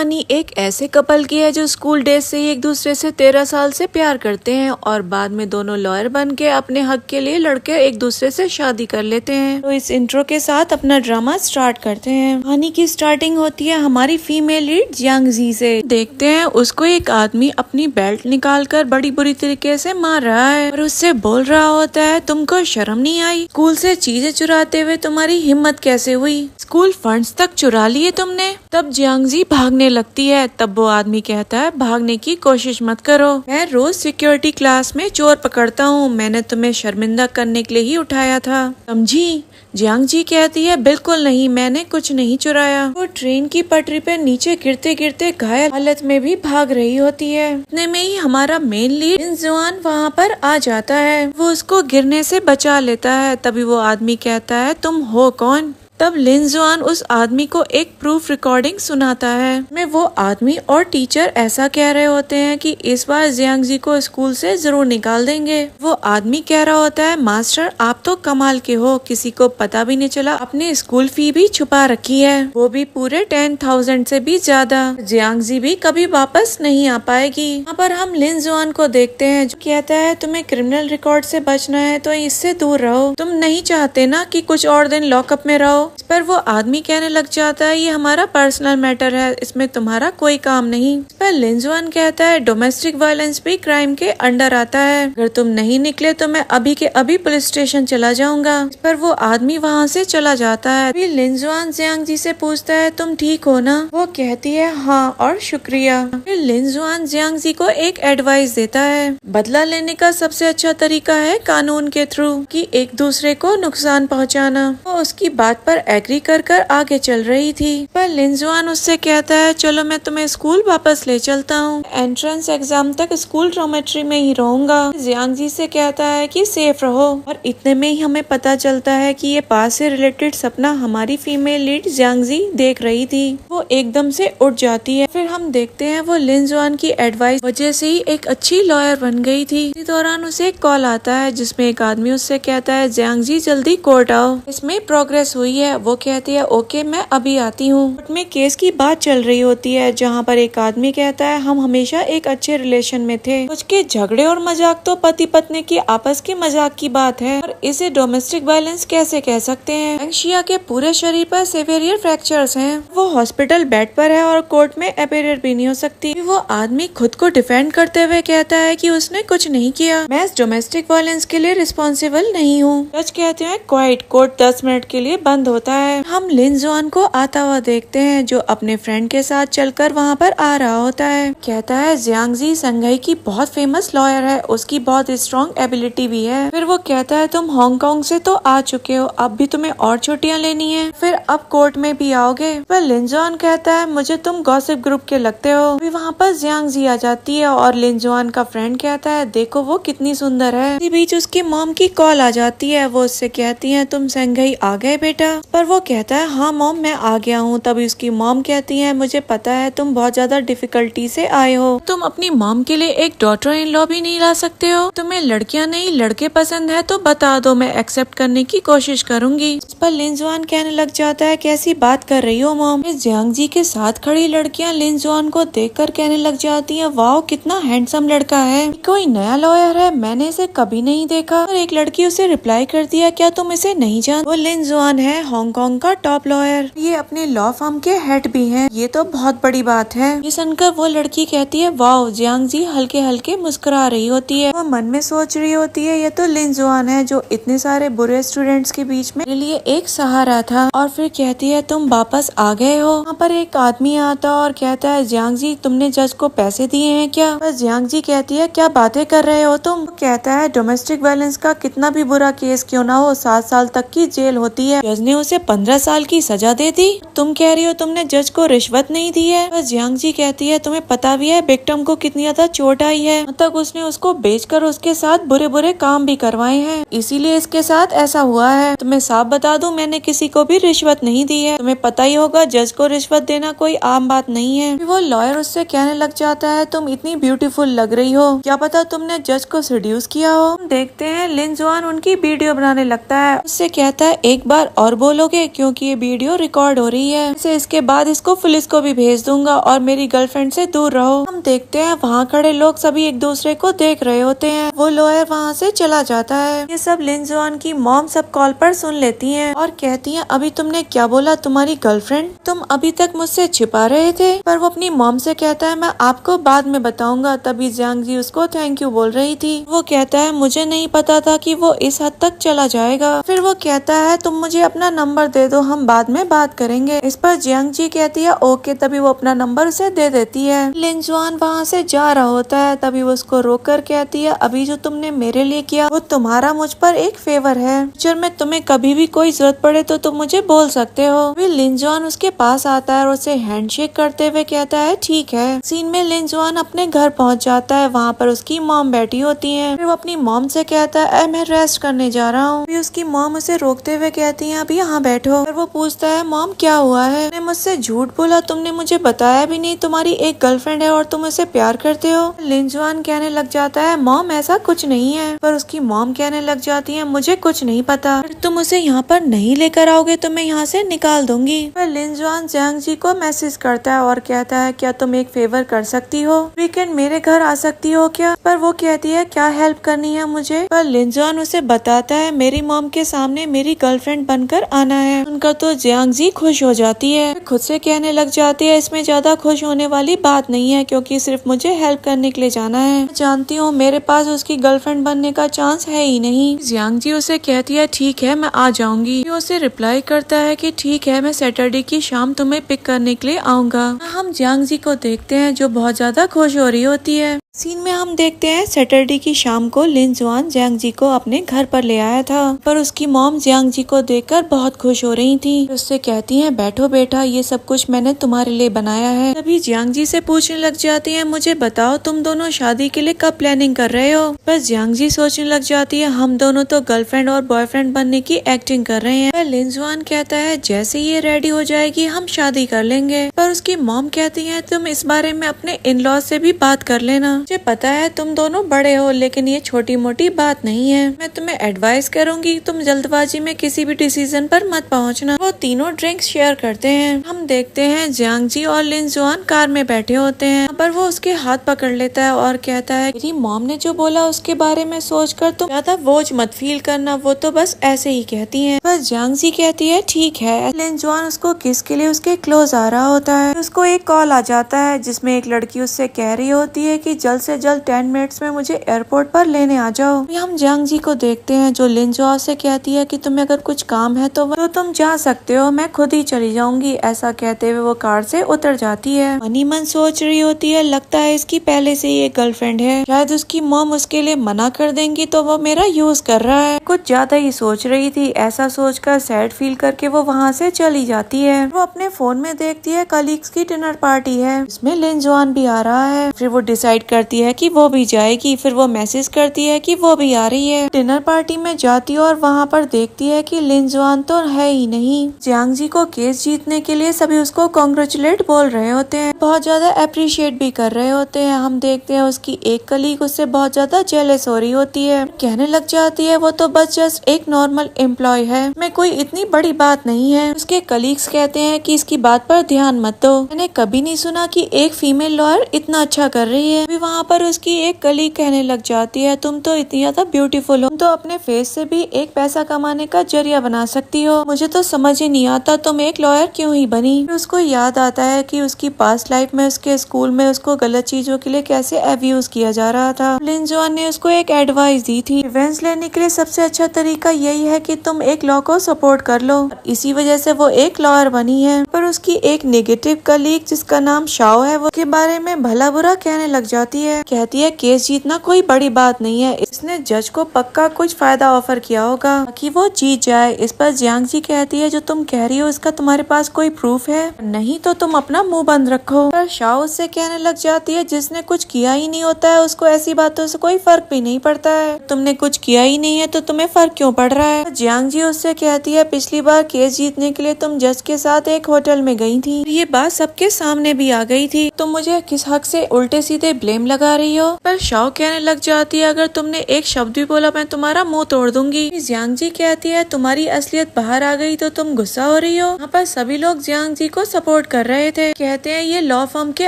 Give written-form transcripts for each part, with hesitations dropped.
कहानी एक ऐसे कपल की है जो स्कूल डेज से ही एक दूसरे से 13 साल से प्यार करते हैं और बाद में दोनों लॉयर बन के अपने हक के लिए लड़के एक दूसरे से शादी कर लेते हैं। तो इस इंट्रो के साथ अपना ड्रामा स्टार्ट करते हैं। कहानी की स्टार्टिंग होती है हमारी फीमेल लीड जियांग जी से। देखते हैं उसको एक आदमी अपनी बेल्ट निकाल कर बड़ी बुरी तरीके से मार रहा है और उससे बोल रहा होता है तुमको शर्म नहीं आई? स्कूल से चीजें चुराते हुए तुम्हारी हिम्मत कैसे हुई? स्कूल फंड्स तक चुरा लिए तुमने। तब जियांग जी भागने लगती है। तब वो आदमी कहता है भागने की कोशिश मत करो, मैं रोज सिक्योरिटी क्लास में चोर पकड़ता हूँ, मैंने तुम्हें शर्मिंदा करने के लिए ही उठाया था, समझी? जियांग जी कहती है बिल्कुल नहीं, मैंने कुछ नहीं चुराया। वो ट्रेन की पटरी पे नीचे गिरते गिरते घायल हालत में भी भाग रही होती है। इतने में ही हमारा मेन लीड लिन जुआन वहाँ पर आ जाता है। वो उसको गिरने से बचा लेता है। तभी वो आदमी कहता है तुम हो कौन? तब लिन जुआन उस आदमी को एक प्रूफ रिकॉर्डिंग सुनाता है। में वो आदमी और टीचर ऐसा कह रहे होते हैं कि इस बार जियांग जी को स्कूल से जरूर निकाल देंगे। वो आदमी कह रहा होता है मास्टर आप तो कमाल के हो, किसी को पता भी नहीं चला, अपनी स्कूल फी भी छुपा रखी है, वो भी पूरे 10,000 से भी ज्यादा। जियांग जी भी कभी वापस नहीं आ पाएगी। यहाँ पर हम लिन जुआन को देखते हैं जो कहता है तुम्हें क्रिमिनल रिकॉर्ड से बचना है तो इससे दूर रहो, तुम नहीं चाहते ना कि कुछ और दिन लॉकअप में रहो। इस पर वो आदमी कहने लग जाता है ये हमारा पर्सनल मैटर है, इसमें तुम्हारा कोई काम नहीं। इस पर लिन जुआन कहता है डोमेस्टिक वायलेंस भी क्राइम के अंडर आता है, अगर तुम नहीं निकले तो मैं अभी के अभी पुलिस स्टेशन चला जाऊंगा। इस पर वो आदमी वहाँ से चला जाता है। फिर लिन जुआन जियांग जी से पूछता है तुम ठीक हो ना? वो कहती है हाँ और शुक्रिया। फिर लिन जुआन जियांग जी को एक एडवाइस देता है बदला लेने का सबसे अच्छा तरीका है कानून के थ्रू, कि एक दूसरे को नुकसान पहुँचाना। वो उसकी बात पर एग्री कर आगे चल रही थी। पर लिन जुआन उससे कहता है चलो मैं तुम्हें स्कूल वापस ले चलता हूँ, एंट्रेंस एग्जाम तक स्कूल डॉर्मेट्री में ही रहूंगा। जियांग जी से कहता है कि सेफ रहो। और इतने में ही हमें पता चलता है कि ये पास से रिलेटेड सपना हमारी फीमेल लीड जियांग जी देख रही थी। वो एकदम से उठ जाती है। फिर हम देखते हैं वो लिन जुआन की एडवाइस वजह से ही एक अच्छी लॉयर बन गई थी। इसी दौरान उसे एक कॉल आता है जिसमें एक आदमी उससे कहता है जियांग जी जल्दी कोर्ट आओ, इसमें प्रोग्रेस हुई है। वो कहती है ओके मैं अभी आती हूँ। कोर्ट में केस की बात चल रही होती है जहाँ पर एक आदमी कहता है हम हमेशा एक अच्छे रिलेशन में थे, कुछ के झगड़े और मजाक तो पति पत्नी की आपस की मजाक की बात है और इसे डोमेस्टिक वायलेंस कैसे कह सकते हैं? एंशिया के पूरे शरीर पर सिवियर फ्रैक्चर्स हैं। वो हॉस्पिटल बेड पर है और कोर्ट में अपीयर भी नहीं हो सकती। वो आदमी खुद को डिफेंड करते हुए कहता है कि उसने कुछ नहीं किया, मैं डोमेस्टिक वायलेंस के लिए रिस्पॉन्सिबल नहीं हूँ। जज कहते हैं क्वाइट। कोर्ट 10 मिनट के लिए बंद होता है। हम लिन जुआन को आता हुआ देखते हैं जो अपने फ्रेंड के साथ चलकर वहाँ पर आ रहा होता है। कहता है जियांग जी संघाई की बहुत फेमस लॉयर है, उसकी बहुत स्ट्रॉन्ग एबिलिटी भी है। फिर वो कहता है तुम हांगकांग से तो आ चुके हो, अब भी तुम्हें और छुट्टियाँ लेनी है, फिर अब कोर्ट में भी आओगे? पर लिन जुआन कहता है मुझे तुम गॉसिप ग्रुप के लगते हो। अभी वहाँ पर जियांग जी आ जाती है और लिन जुआन का फ्रेंड कहता है देखो वो कितनी सुंदर है। इसी बीच उसकी मॉम की कॉल आ जाती है। वो उससे कहती है तुम संघाई आ गए बेटा? पर वो कहता है हाँ मॉम मैं आ गया हूँ। तभी उसकी मॉम कहती है मुझे पता है तुम बहुत ज्यादा डिफिकल्टी से आए हो, तुम अपनी मॉम के लिए एक डॉटर इन लॉ भी नहीं ला सकते हो? तुम्हें लड़कियाँ नहीं लड़के पसंद है तो बता दो, मैं एक्सेप्ट करने की कोशिश करूंगी। इस पर लिन जुआन कहने लग जाता है कैसी बात कर रही हो मॉम? जियांग जी के साथ खड़ी लड़कियाँ लिन जुआन को देखकर कहने लग जाती है वाओ कितना हैंडसम लड़का है, कोई नया लॉयर है, मैंने इसे कभी नहीं देखा। और एक लड़की उसे रिप्लाई करती है क्या तुम इसे नहीं जानते? वो लिन जुआन है हांगकांग का टॉप लॉयर, ये अपने लॉ फर्म के हेड भी हैं, ये तो बहुत बड़ी बात है। ये सुनकर वो लड़की कहती है वाओ। जियांग जी हल्के हल्के मुस्कुरा रही होती है। वो मन में सोच रही होती है ये तो लिन जुआन है जो इतने सारे बुरे स्टूडेंट्स के बीच में मेरे लिए एक सहारा था। और फिर कहती है तुम वापस आ गए हो। वहाँ पर एक आदमी आता और कहता है जियांग जी तुमने जज को पैसे दिए हैं क्या? बस जियांग जी कहती है क्या बातें कर रहे हो तुम? कहता है डोमेस्टिक वायलेंस का कितना भी बुरा केस क्यों ना हो 7 साल तक की जेल होती है, जज ने उसे 15 साल की सजा दे दी, तुम कह रही हो तुमने जज को रिश्वत नहीं दी है? बस जियांग जी कहती है तुम्हें पता भी है विक्टिम को कितनी ज्यादा चोट आई है, तक उसने उसको बेचकर उसके साथ बुरे बुरे काम भी करवाए हैं, इसीलिए इसके साथ ऐसा हुआ है। तुम्हें साफ बता दूं मैंने किसी को भी रिश्वत नहीं दी है, तुम्हें पता ही होगा जज को रिश्वत देना कोई आम बात नहीं है। वो लॉयर उससे कहने लग जाता है तुम इतनी ब्यूटीफुल लग रही हो, क्या पता तुमने जज को सेड्यूस किया हो। देखते हैं लिन जुआन उनकी वीडियो बनाने लगता है। उससे कहता है एक बार और बोलोगे क्योंकि ये वीडियो रिकॉर्ड हो रही है। इसे इसके बाद इसको पुलिस को भी भेज दूंगा और मेरी गर्लफ्रेंड से दूर रहो। हम देखते हैं वहाँ खड़े लोग सभी एक दूसरे को देख रहे होते हैं। वो लॉयर वहाँ से चला जाता है। ये सब लिन जुआन की मॉम सब कॉल पर सुन लेती है और कहती है अभी तुमने क्या बोला, तुम्हारी गर्लफ्रेंड? तुम अभी तक मुझसे छिपा रहे थे। पर वो अपनी मॉम से कहता है मैं आपको बाद में बताऊंगा। तभी जियांग जी उसको थैंक यू बोल रही थी। वो कहता है मुझे नहीं पता था कि वो इस हद तक चला जाएगा। फिर वो कहता है तुम मुझे अपना नंबर दे दो, हम बाद में बात करेंगे। इस पर जियांग जी कहती है ओके। तभी वो अपना नंबर उसे दे देती है। लिन जुआन वहाँ से जा रहा होता है। तभी वो उसको रोक कर कहती है अभी जो तुमने मेरे लिए किया वो तुम्हारा मुझ पर एक फेवर है। फ्यूचर में तुम्हें कभी भी कोई जरूरत पड़े तो तुम मुझे बोल सकते हो। फिर लिन जुआन उसके पास आता है और उसे हैंडशेक करते हुए कहता है ठीक है। सीन में लिन जुआन अपने घर पहुँच जाता है। वहाँ पर उसकी मॉम बैठी होती है। फिर वो अपनी मॉम से कहता है मैं रेस्ट करने जा रहा हूँ। फिर उसकी मॉम उसे रोकते हुए कहती है अभी यहाँ बैठो। फिर वो पूछता है मॉम क्या हुआ है? तुमने मुझसे झूठ बोला, तुमने मुझे बताया भी नहीं तुम्हारी एक गर्लफ्रेंड है और तुम उसे प्यार करते हो। लिन जुआन कहने लग जाता है मॉम ऐसा कुछ नहीं है। पर उसकी मॉम कहने लग जाती है मुझे कुछ नहीं पता। अगर तुम उसे यहाँ पर नहीं लेकर आओगे तो मैं यहाँ से निकाल दूंगी। पर लिन जुआन जियांग जी को मैसेज करता है और कहता है क्या तुम एक फेवर कर सकती हो, वीकेंड मेरे घर आ सकती हो क्या? पर वो कहती है क्या हेल्प करनी है मुझे? पर लिन जुआन उसे बताता है मेरी मॉम के सामने मेरी गर्लफ्रेंड बनकर आना है। उनका तो जियांग जी खुश हो जाती है। खुद से कहने लग जाती है इसमें ज्यादा खुश होने वाली बात नहीं है क्योंकि सिर्फ मुझे हेल्प करने के लिए जाना है। जानती हूँ मेरे पास उसकी गर्लफ्रेंड बनने का चांस है ही नहीं। जियांग जी उसे कहती है ठीक है मैं आ जाऊंगी। वो उसे रिप्लाई करता है कि ठीक है मैं सैटरडे की शाम तुम्हें पिक करने के लिए आऊंगा। हम जियांग जी को देखते हैं जो बहुत ज्यादा खुश हो रही होती है। सीन में हम देखते हैं सैटरडे की शाम को लिन जुआन जियांग जी को अपने घर पर ले आया था। पर उसकी मॉम जियांग जी को देखकर बहुत खुश हो रही थी। उससे कहती हैं बैठो बेटा, ये सब कुछ मैंने तुम्हारे लिए बनाया है। तभी जियांग जी से पूछने लग जाती हैं मुझे बताओ तुम दोनों शादी के लिए कब प्लानिंग कर रहे हो? बस जियांग जी सोचने लग जाती है हम दोनों तो गर्लफ्रेंड और बॉयफ्रेंड बनने की एक्टिंग कर रहे हैं। पर लिन जुआन कहता है जैसे ये रेडी हो जाएगी हम शादी कर लेंगे। पर उसकी मॉम कहती है तुम इस बारे में अपने इन लॉ से भी बात कर लेना। मुझे पता है तुम दोनों बड़े हो लेकिन ये छोटी मोटी बात नहीं है। मैं तुम्हें एडवाइस करूंगी तुम जल्दबाजी में किसी भी डिसीजन पर मत पहुंचना। वो तीनों ड्रिंक्स शेयर करते हैं। हम देखते हैं जियांग जी और लिन जुआन कार में बैठे होते हैं। पर वो उसके हाथ पकड़ लेता है और कहता है मेरी मॉम ने जो बोला उसके बारे में सोचकर तुम ज्यादा बोझ मत फील करना, वो तो बस ऐसे ही कहती है। बस जियांग जी कहती है ठीक है। लिन जुआन उसको किस के लिए उसके क्लोज आ रहा होता है। उसको एक कॉल आ जाता है जिसमें एक लड़की उससे कह रही होती है कि जल्द से जल्द 10 मिनट्स में मुझे एयरपोर्ट पर लेने आ जाओ। हम जियांग जी को देखते हैं जो लिन जुआन से कहती है कि तुम्हें अगर कुछ काम है तो तुम जा सकते हो, मैं खुद ही चली जाऊंगी। ऐसा कहते हुए वो कार से उतर जाती है। मनी मन सोच रही होती है लगता है इसकी पहले से ही एक गर्लफ्रेंड है, शायद उसकी मॉम उसके लिए मना कर देंगी तो वो मेरा यूज कर रहा है। कुछ ज्यादा ही सोच रही थी। ऐसा सोचकर सैड फील करके वो वहाँ से चली जाती है। वो अपने फोन में देखती है कलीग्स की डिनर पार्टी है, इसमें लिन जुआन भी आ रहा है। फिर वो डिसाइड करती है कि वो भी जाएगी। फिर वो मैसेज करती है कि वो भी आ रही है। डिनर पार्टी में जाती है और वहाँ पर देखती है कि लिन जुआन तो है ही नहीं। जियांग जी को केस जीतने के लिए सभी उसको कॉन्ग्रेचुलेट बोल रहे होते हैं, बहुत ज्यादा अप्रिशिएट भी कर रहे होते हैं। हम देखते हैं उसकी एक कलीग उससे बहुत ज्यादा जेलस हो रही होती है। कहने लग जाती है वो तो बस जस्ट एक नॉर्मल एम्प्लॉय है, मैं कोई इतनी बड़ी बात नहीं है। उसके कलीग्स कहते हैं कि इसकी बात पर ध्यान मत दो, मैंने कभी नहीं सुना कि एक फीमेल लॉयर इतना अच्छा कर रही है। अभी वहाँ पर उसकी एक कलीग कहने लग जाती है तुम तो इतनी ज्यादा ब्यूटीफुल हो, तुम तो अपने फेस से भी एक पैसा कमाने का जरिया बना सकती हो। मुझे तो समझ ही नहीं आता तुम एक लॉयर क्यों ही बनी। फिर उसको याद आता है कि उसकी पास्ट लाइफ में उसके स्कूल में उसको गलत चीजों के लिए कैसे अब्यूज किया जा रहा था। लिन जुआन ने उसको एक एडवाइस दी थी, रिवेंज लेने के लिए सबसे अच्छा तरीका यही है कि तुम एक लॉ को सपोर्ट कर लो। इसी वजह से वो एक लॉयर बनी है। पर उसकी एक नेगेटिव कलीग जिसका नाम शाओ है वो के बारे में भला बुरा कहने लग जाती है। कहती है केस जीतना कोई बड़ी बात नहीं है, इसने जज को पक्का कुछ फायदा ऑफर किया होगा कि वो जीत जाए। इस पर जियांग जी कहती है जो तुम कह रही हो इसका तुम्हारे पास कोई प्रूफ है? नहीं तो तुम अपना मुंह बंद रखो। पर शाओ उससे कहने लग जाती है जिसने कुछ किया ही नहीं होता है उसको ऐसी बातों से कोई फर्क भी नहीं पड़ता है, तुमने कुछ किया ही नहीं है तो तुम्हें फर्क क्यों पड़ रहा है। जियांग जी उससे कहती है पिछली बार केस जीतने के लिए तुम जज के साथ एक होटल में गई थी, ये बात सबके सामने भी आ गई थी, तुम मुझे किस हक से उल्टे सीधे ब्लेम टाइम लगा रही हो। पर शाओ कहने लग जाती है अगर तुमने एक शब्द भी बोला मैं तुम्हारा मुंह तोड़ दूंगी। जियांग जी कहती है तुम्हारी असलियत बाहर आ गई तो तुम गुस्सा हो रही हो। यहाँ पर सभी लोग जियांग जी को सपोर्ट कर रहे थे, कहते हैं ये लॉ फर्म के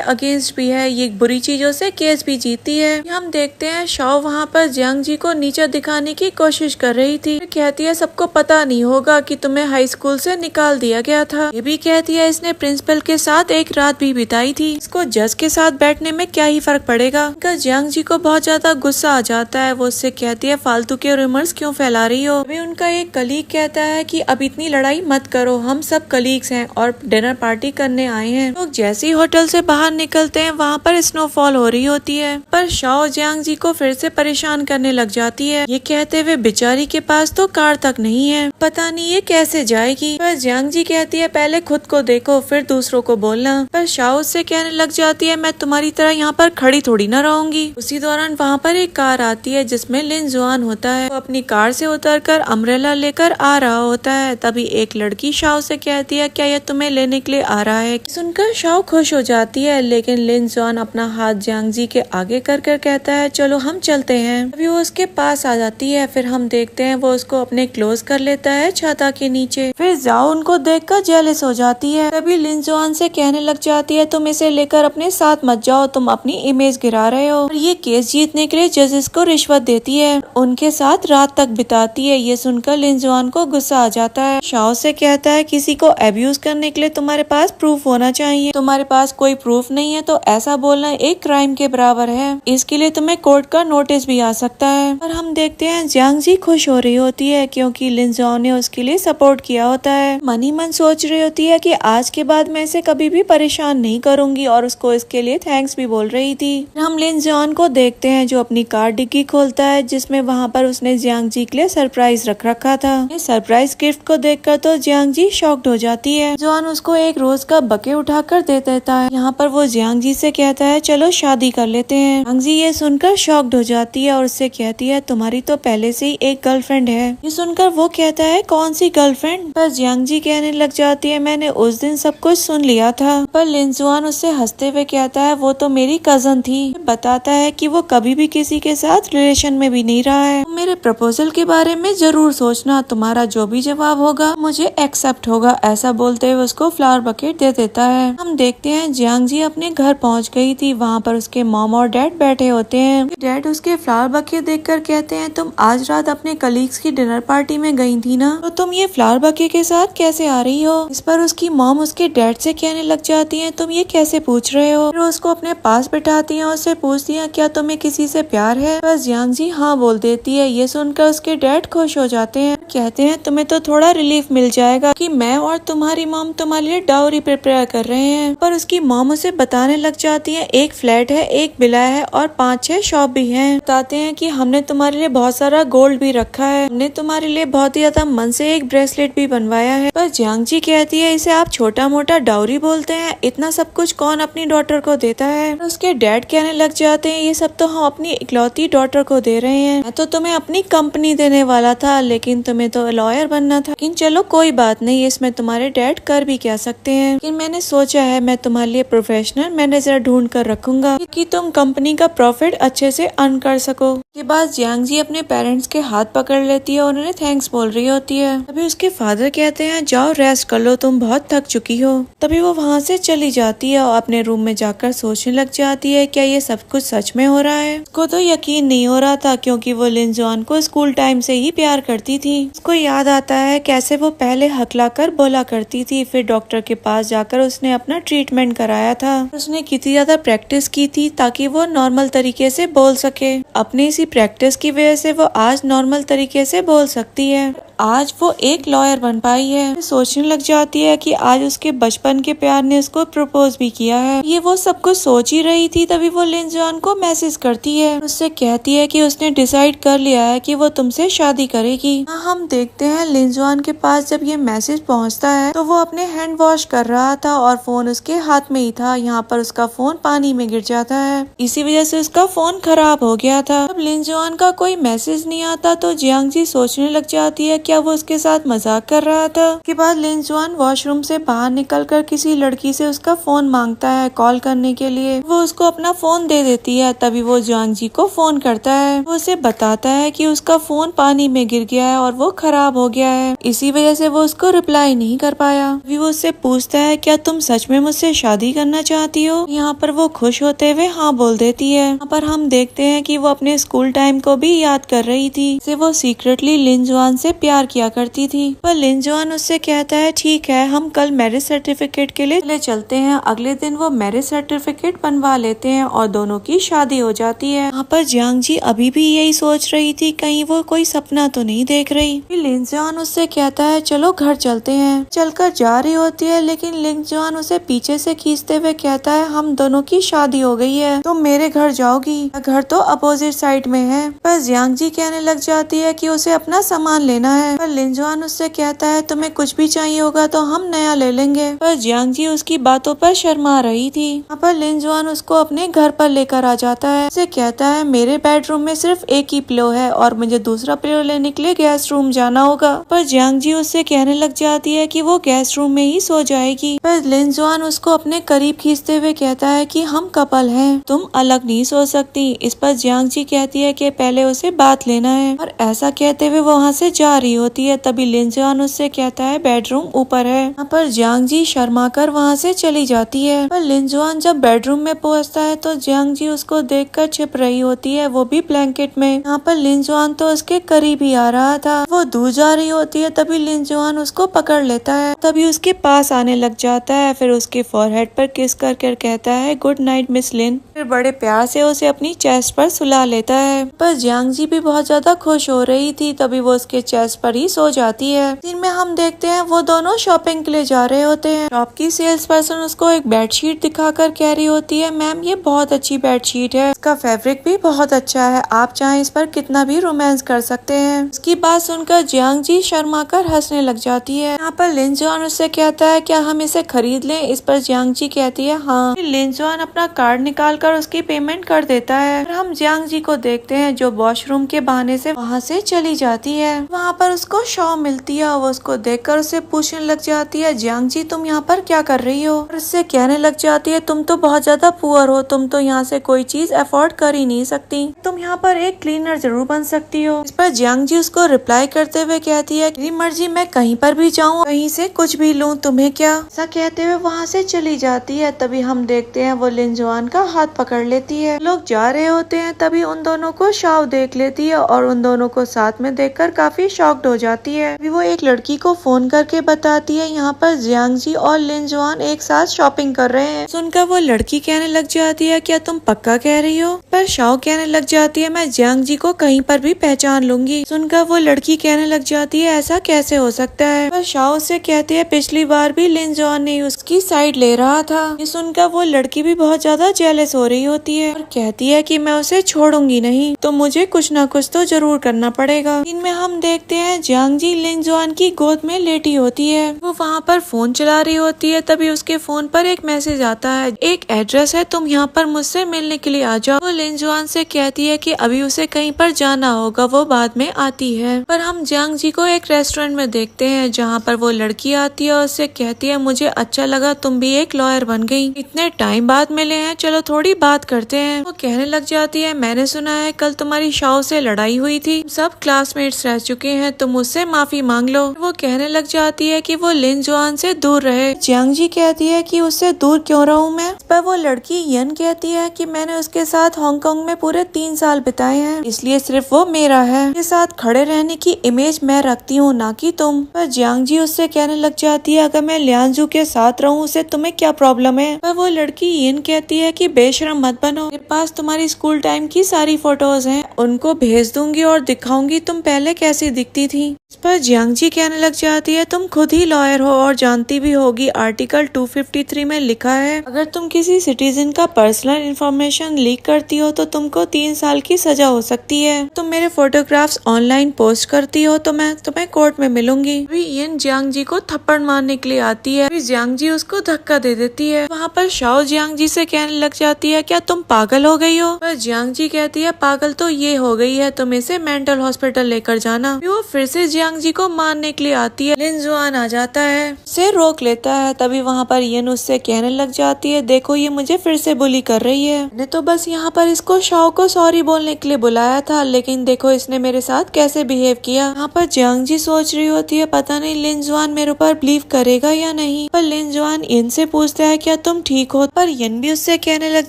अगेंस्ट भी है, ये बुरी चीजों से केस भी जीती है। हम देखते हैं शाओ वहाँ पर जियांग जी को नीचा दिखाने की कोशिश कर रही थी। कहती है सबको पता नहीं होगा कि तुम्हें हाई स्कूल से निकाल दिया गया था। ये भी कहती है इसने प्रिंसिपल के साथ एक रात भी बिताई थी, इसको जज के साथ बैठने में क्या ही फर्क पड़ेगा। जियांग जी को बहुत ज्यादा गुस्सा आ जाता है, वो उससे कहती है फालतू के रूमर्स क्यों फैला रही हो। अभी उनका एक कलीग कहता है कि अब इतनी लड़ाई मत करो, हम सब कलीग्स हैं और डिनर पार्टी करने आए हैं। लोग जैसे ही होटल से बाहर निकलते हैं वहाँ पर स्नोफॉल हो रही होती है, पर शाओ जियांग जी को फिर से परेशान करने लग जाती है, ये कहते हुए बेचारी के पास तो कार तक नहीं है, पता नहीं ये कैसे जाएगी। पर जियांग जी कहती है पहले खुद को देखो फिर दूसरों को बोलना। पर शाओ उससे कहने लग जाती है मैं तुम्हारी तरह यहाँ पर खड़ी थोड़ी ना रहूंगी। उसी दौरान वहाँ पर एक कार आती है जिसमें लिन जुआन होता है, वो अपनी कार से उतरकर अम्ब्रेला लेकर आ रहा होता है। तभी एक लड़की शाओ से कहती है क्या यह तुम्हें लेने के लिए आ रहा है। सुनकर शाओ खुश हो जाती है, लेकिन लिन जुआन अपना हाथ जियांग जी के आगे कर कहता है चलो हम चलते हैं। अभी वो उसके पास आ जाती है, फिर हम देखते हैं वो उसको अपने क्लोज कर लेता है छाता के नीचे। फिर जाओ उनको देखकर जेलस हो जाती है, तभी लिन जुआन से कहने लग जाती है तुम इसे लेकर अपने साथ मत जाओ, तुम अपनी इमेज गिरा रहे हो। और ये केस जीतने के लिए जजेस को रिश्वत देती है, उनके साथ रात तक बिताती है। ये सुनकर लिन जुआन को गुस्सा आ जाता है, शाओ से कहता है किसी को अब्यूज करने के लिए तुम्हारे पास प्रूफ होना चाहिए, तुम्हारे पास कोई प्रूफ नहीं है तो ऐसा बोलना एक क्राइम के बराबर है, इसके लिए तुम्हें कोर्ट का नोटिस भी आ सकता है। और हम देखते हैं जियांग जी खुश हो रही होती है क्योंकि लिन जुआन ने उसके लिए सपोर्ट किया होता है। मन ही मन सोच रही होती है कि आज के बाद मैं इसे कभी भी परेशान नहीं करूंगी और उसको इसके लिए थैंक्स भी बोल रही थी। हम लिन जुआन को देखते हैं जो अपनी कार डिग्गी खोलता है जिसमें वहाँ पर उसने जियांग जी के लिए सरप्राइज रख रखा था। सरप्राइज गिफ्ट को देखकर तो जियांग जी शॉक्ड हो जाती है। जुआन उसको एक रोज का बके उठाकर दे देता है। यहाँ पर वो जियांग जी से कहता है चलो शादी कर लेते हैं। जियांग जी ये सुनकर शॉक्ड हो जाती है और उससे कहती है तुम्हारी तो पहले से ही एक गर्लफ्रेंड है। ये सुनकर वो कहता है कौन सी गर्लफ्रेंड। पर जियांग जी कहने लग जाती है मैंने उस दिन सब कुछ सुन लिया था। पर लिन जुआन उससे हंसते हुए कहता है वो तो मेरी कजन थी, बताता है कि वो कभी भी किसी के साथ रिलेशन में भी नहीं रहा है। मेरे प्रपोजल के बारे में जरूर सोचना, तुम्हारा जो भी जवाब होगा मुझे एक्सेप्ट होगा। ऐसा बोलते हुए उसको फ्लावर बकेट दे देता है। हम देखते हैं जियांग जी अपने घर पहुंच गई थी, वहाँ पर उसके मॉम और डैड बैठे होते हैं। डैड उसके फ्लावर बकेट देखकर कहते हैं तुम आज रात अपने कलीग्स की डिनर पार्टी में गई थी ना, तो तुम ये फ्लावर बकेट के साथ कैसे आ रही हो। इस पर उसकी मॉम उसके डैड से कहने लग जाती है तुम ये कैसे पूछ रहे हो। फिर उसको अपने पास बिठाती है और उससे पूछती है क्या तुम्हें किसी से प्यार है। बस जियांग जी हाँ बोल देती है। ये सुनकर उसके डैड खुश हो जाते हैं, कहते हैं तुम्हें तो थोड़ा रिलीफ मिल जाएगा कि मैं और तुम्हारी मॉम तुम्हारे लिए डाउरी प्रिपेयर कर रहे हैं। पर उसकी मॉम उसे बताने लग जाती है एक फ्लैट है, एक विला है और 5-6 शॉप भी हैं। बताते हैं कि हमने तुम्हारे लिए बहुत सारा गोल्ड भी रखा है, हमने तुम्हारे लिए बहुत ही ज्यादा मन से एक ब्रेसलेट भी बनवाया है। पर जियांग जी कहती है इसे आप छोटा मोटा डाउरी बोलते हैं, इतना सब कुछ कौन अपनी डॉटर को देता है। उसके डैड कहने लग जाते हैं ये सब तो हम अपनी इकलौती डॉटर को दे रहे हैं, मैं तो तुम्हें अपनी कंपनी देने वाला था लेकिन तुम्हें तो लॉयर बनना था। लेकिन चलो कोई बात नहीं, इसमें तुम्हारे डैड कर भी क्या सकते हैं। लेकिन मैंने सोचा है मैं तुम्हारे लिए प्रोफेशनल मैनेजर ढूंढ कर रखूंगा कि तुम कंपनी का प्रॉफिट अच्छे से अर्न कर सको। के बाद जियांग जी अपने पेरेंट्स के हाथ पकड़ लेती है और उन्हें थैंक्स बोल रही होती है। तभी उसके फादर कहते हैं जाओ रेस्ट कर लो, तुम बहुत थक चुकी हो। तभी वो वहाँ से चली जाती है और अपने रूम में जाकर सोचने लग जाती है क्या ये सब कुछ सच में हो रहा है। उसको तो यकीन नहीं हो रहा था क्योंकि वो लिन जुआन को स्कूल टाइम से ही प्यार करती थी। उसको याद आता है कैसे वो पहले हकला कर बोला करती थी, फिर डॉक्टर के पास जाकर उसने अपना ट्रीटमेंट कराया था। उसने कितनी ज्यादा प्रैक्टिस की थी ताकि वो नॉर्मल तरीके से बोल सके। अपनी इसी प्रैक्टिस की वजह से वो आज नॉर्मल तरीके से बोल सकती है। आज वो एक लॉयर बन पाई है। सोचने लग जाती है कि आज उसके बचपन के प्यार ने उसको प्रपोज भी किया है। ये वो सब कुछ सोच ही रही थी, तभी वो लिन जुआन को मैसेज करती है, उससे कहती है कि उसने डिसाइड कर लिया किया है कि वो तुमसे शादी करेगी। हम देखते हैं लिंजुआन के पास जब ये मैसेज पहुंचता है तो वो अपने हैंड वॉश कर रहा था और फोन उसके हाथ में ही था। यहाँ पर उसका फोन पानी में गिर जाता है, इसी वजह से उसका फोन खराब हो गया था। अब लिंजुआन का कोई मैसेज नहीं आता तो जियांगजी सोचने लग जाती है क्या वो उसके साथ मजाक कर रहा था। उसके बाद लिंजुआन वॉशरूम से बाहर निकलकर किसी लड़की से उसका फोन मांगता है कॉल करने के लिए। वो उसको अपना फोन दे देती है। तभी वो जियांगजी को फोन करता है। वो उसे बताता है कि उसका फोन पानी में गिर गया है और वो खराब हो गया है, इसी वजह से वो उसको रिप्लाई नहीं कर पाया। अभी वो उससे पूछता है क्या तुम सच में मुझसे शादी करना चाहती हो। यहाँ पर वो खुश होते हुए हाँ बोल देती है। यहाँ पर हम देखते हैं कि वो अपने स्कूल टाइम को भी याद कर रही थी। से वो सीक्रेटली लिंजुआन से प्यार किया करती थी। पर लिंजुआन उससे कहता है ठीक है हम कल मैरिज सर्टिफिकेट के लिए चलते हैं। अगले दिन वो मैरिज सर्टिफिकेट बनवा लेते हैं और दोनों की शादी हो जाती है। यहाँ पर जियांगजी अभी भी यही सोच रही थी कहीं वो कोई सपना तो नहीं देख रही। लिंजुआन उससे कहता है चलो घर चलते हैं। चलकर जा रही होती है लेकिन लिंजुआन उसे पीछे से खींचते हुए कहता है हम दोनों की शादी हो गई है, तुम मेरे घर जाओगी। घर तो अपोजिट साइड में है। पर जियांगजी कहने लग जाती है कि उसे अपना सामान लेना है। पर लिंजुआन उससे कहता है तुम्हें कुछ भी चाहिए होगा तो हम नया ले लेंगे। पर जियांगजी उसकी बातों पर शर्मा रही थी। यहाँ पर लिंजुआन उसको अपने घर पर लेकर आ जाता है। उसे कहता है मेरे बेडरूम में सिर्फ एक ही पिलो है और मुझे दूसरा पिलो लेने के लिए गेस्ट रूम जाना होगा। पर जियांगजी उससे कहने लग जाती है कि वो गेस्ट रूम में ही सो जाएगी। पर लिंजुआन उसको अपने करीब खींचते हुए कहता है कि हम कपल हैं, तुम अलग नहीं सो सकती। इस पर जियांगजी कहती है कि पहले उसे बात लेना है और ऐसा कहते हुए वहाँ से जा रही होती है। तभी लिंजुआन उससे कहता है बेडरूम ऊपर है। यहाँ पर जियांगजी शर्मा कर वहाँ से चली जाती है। पर लिंजुआन जब बेडरूम में पहुँचता है तो जियांगजी उसको देखकर छिप रही होती है, वो भी ब्लैंकेट में। यहाँ पर लिंजुआन तो उसके करीब ही आ रहा था। वो दूर जा रही होती है तभी लिंजुआन उसको पकड़ लेता है। तभी उसके पास आने लग जाता है। फिर उसके फॉरहेड पर किस करके कहता है गुड नाइट मिस लिन। फिर बड़े प्यार से उसे अपनी चेस्ट पर सुला लेता है। पर जियांगजी भी बहुत ज्यादा खुश हो रही थी। तभी वो उसके चेस्ट पर ही सो जाती है। दिन में हम देखते हैं वो दोनों शॉपिंग के लिए जा रहे होते हैं। शॉप की सेल्स पर्सन उसको एक बेडशीट दिखाकर कह रही होती है मैम ये बहुत अच्छी बेडशीट है, इसका फैब्रिक भी बहुत अच्छा है, आप चाहें इस पर कितना भी रोमांस कर सकते हैं। उसकी बात सुनकर जियांगजी शर्मा कर हंसने लग जाती है। यहाँ पर लिंजुआन उससे कहता है क्या हम इसे खरीद लें। इस पर जियांगजी कहती है हाँ। लिंजुआन अपना कार्ड निकाल कर उसकी पेमेंट कर देता है। और हम जियांगजी को देखते हैं जो वॉशरूम के बहाने से वहाँ से चली जाती है। वहाँ पर उसको शॉ मिलती है और वो उसको देखकर उसे पूछने लग जाती है जियांगजी तुम यहाँ पर क्या कर रही हो। और उससे कहने लग जाती है तुम तो बहुत ज्यादा पुअर हो, तुम तो यहाँ से कोई चीज अफोर्ड कर ही नहीं सकती, तुम यहाँ पर एक क्लीनर जरूर बन सकती हो। इस पर जियांगजी उसको रिप्लाई करते हुए कहती है मेरी मर्जी, मैं कहीं पर भी जाऊँ कहीं से कुछ भी लूँ, तुम्हें क्या। ऐसा कहते हुए वहाँ से चली जाती है। तभी हम देखते हैं वो लिंजुआन का हाथ पकड़ लेती है। लोग जा रहे होते हैं तभी उन दोनों को शाव देख लेती है और उन दोनों को साथ में देखकर काफी शॉक्ड हो जाती है। अभी वो एक लड़की को फोन करके बताती है यहाँ पर जियांगजी और लिंजुआन एक साथ शॉपिंग कर रहे हैं। सुनकर वो लड़की कहने लग जाती है क्या तुम पक्का कह रही हो। पर शाओ कहने लग जाती है मैं जियांगजी को कहीं पर भी पहचान लूंगी। सुनकर वो लड़की कहने लग जाती है ऐसा कैसे हो सकता है। पर शाओ से कहती है पिछली बार भी लिंजुआन ने उसकी साइड ले रहा था। ये सुनकर वो लड़की भी बहुत ज्यादा जेलस हो रही होती है और कहती है कि मैं उसे छोड़ूंगी नहीं, तो मुझे कुछ ना कुछ तो जरूर करना पड़ेगा। इनमें हम देखते हैं जियांगजी लिंजुआन की गोद में लेटी होती है। वो वहाँ पर फोन चला रही होती है। तभी उसके फोन पर एक मैसेज आता है एक एड्रेस है, तुम यहाँ पर मुझसे मिलने के लिए आ जाओ। वो लिंजुआन से कहती है कि अभी उसे कहीं पर जाना होगा, वो बाद में आती है। पर हम जियांगजी को एक रेस्टोरेंट में देखते हैं जहाँ पर वो लड़की आती है और उससे कहती है मुझे अच्छा लगा तुम भी एक लॉयर बन गई, इतने टाइम बाद मिले हैं, चलो थोड़ी बात करते हैं। वो कहने लग जाती है मैंने सुना है कल तुम्हारी शाओ से लड़ाई हुई थी, सब क्लासमेट्स रह चुके हैं, तुम मुझसे माफी मांग लो। वो कहने लग जाती है कि वो लिंजुआन से दूर रहे। जियांगजी कहती है कि उससे दूर क्यों रहूं मैं। पर वो लड़की यन कहती है कि मैंने उसके साथ हांगकांग में पूरे 3 साल बिताए हैं, इसलिए सिर्फ वो मेरा है, उसके साथ खड़े रहने की इमेज मैं रखती हूँ ना कि तुम। पर जियांगजी उससे कहने लग जाती है अगर मैं लियांजू के साथ रहूं उसे तुम्हें क्या प्रॉब्लम है। पर वो लड़की यन कहती है कि बेशरम मत बनो, मेरे पास तुम्हारी स्कूल टाइम की सारी फोटोज हैं, उनको भेज दूंगी और दिखाऊंगी तुम पहले कैसी दिखती थी। इस पर जियांग जी कहने लग जाती है, तुम खुद ही लॉयर हो और जानती भी होगी आर्टिकल 253 में लिखा है अगर तुम किसी सिटीजन का पर्सनल इंफॉर्मेशन लीक करती हो तो तुमको 3 साल की सजा हो सकती है। तुम मेरे फोटोग्राफ्स ऑनलाइन पोस्ट करती हो तो मैं तुम्हें कोर्ट में मिलूंगी। अभी यिन जियांग जी को थप्पड़ मारने के लिए आती है। अभी जियांग जी उसको धक्का दे देती है। वहाँ पर शाओ जियांग जी से कहने लग जाती है, क्या तुम पागल हो गई हो? पर जियांग जी कहती है, पागल तो ये हो गई है, तुम इसे मेंटल हॉस्पिटल लेकर जाना। वो फिर से जियांग जी को मारने के लिए आती है। लिन जुआन आ जाता है, उसे रोक लेता है। तभी वहाँ पर यिन उससे कहने लग जाती है, देखो ये मुझे फिर से बुली कर रही है, मैंने तो बस यहाँ पर इसको शाओ को सॉरी बोलने के लिए बुलाया था, लेकिन देखो इसने मेरे साथ कैसे बिहेव किया। यहाँ पर जियांग जी सोच रही होती है, पता नहीं लिन जुआन मेरे ऊपर बिलीव करेगा या नहीं। पर लिन जुआन यिन से पूछता है, क्या तुम ठीक हो? पर यिन भी उससे कहने लग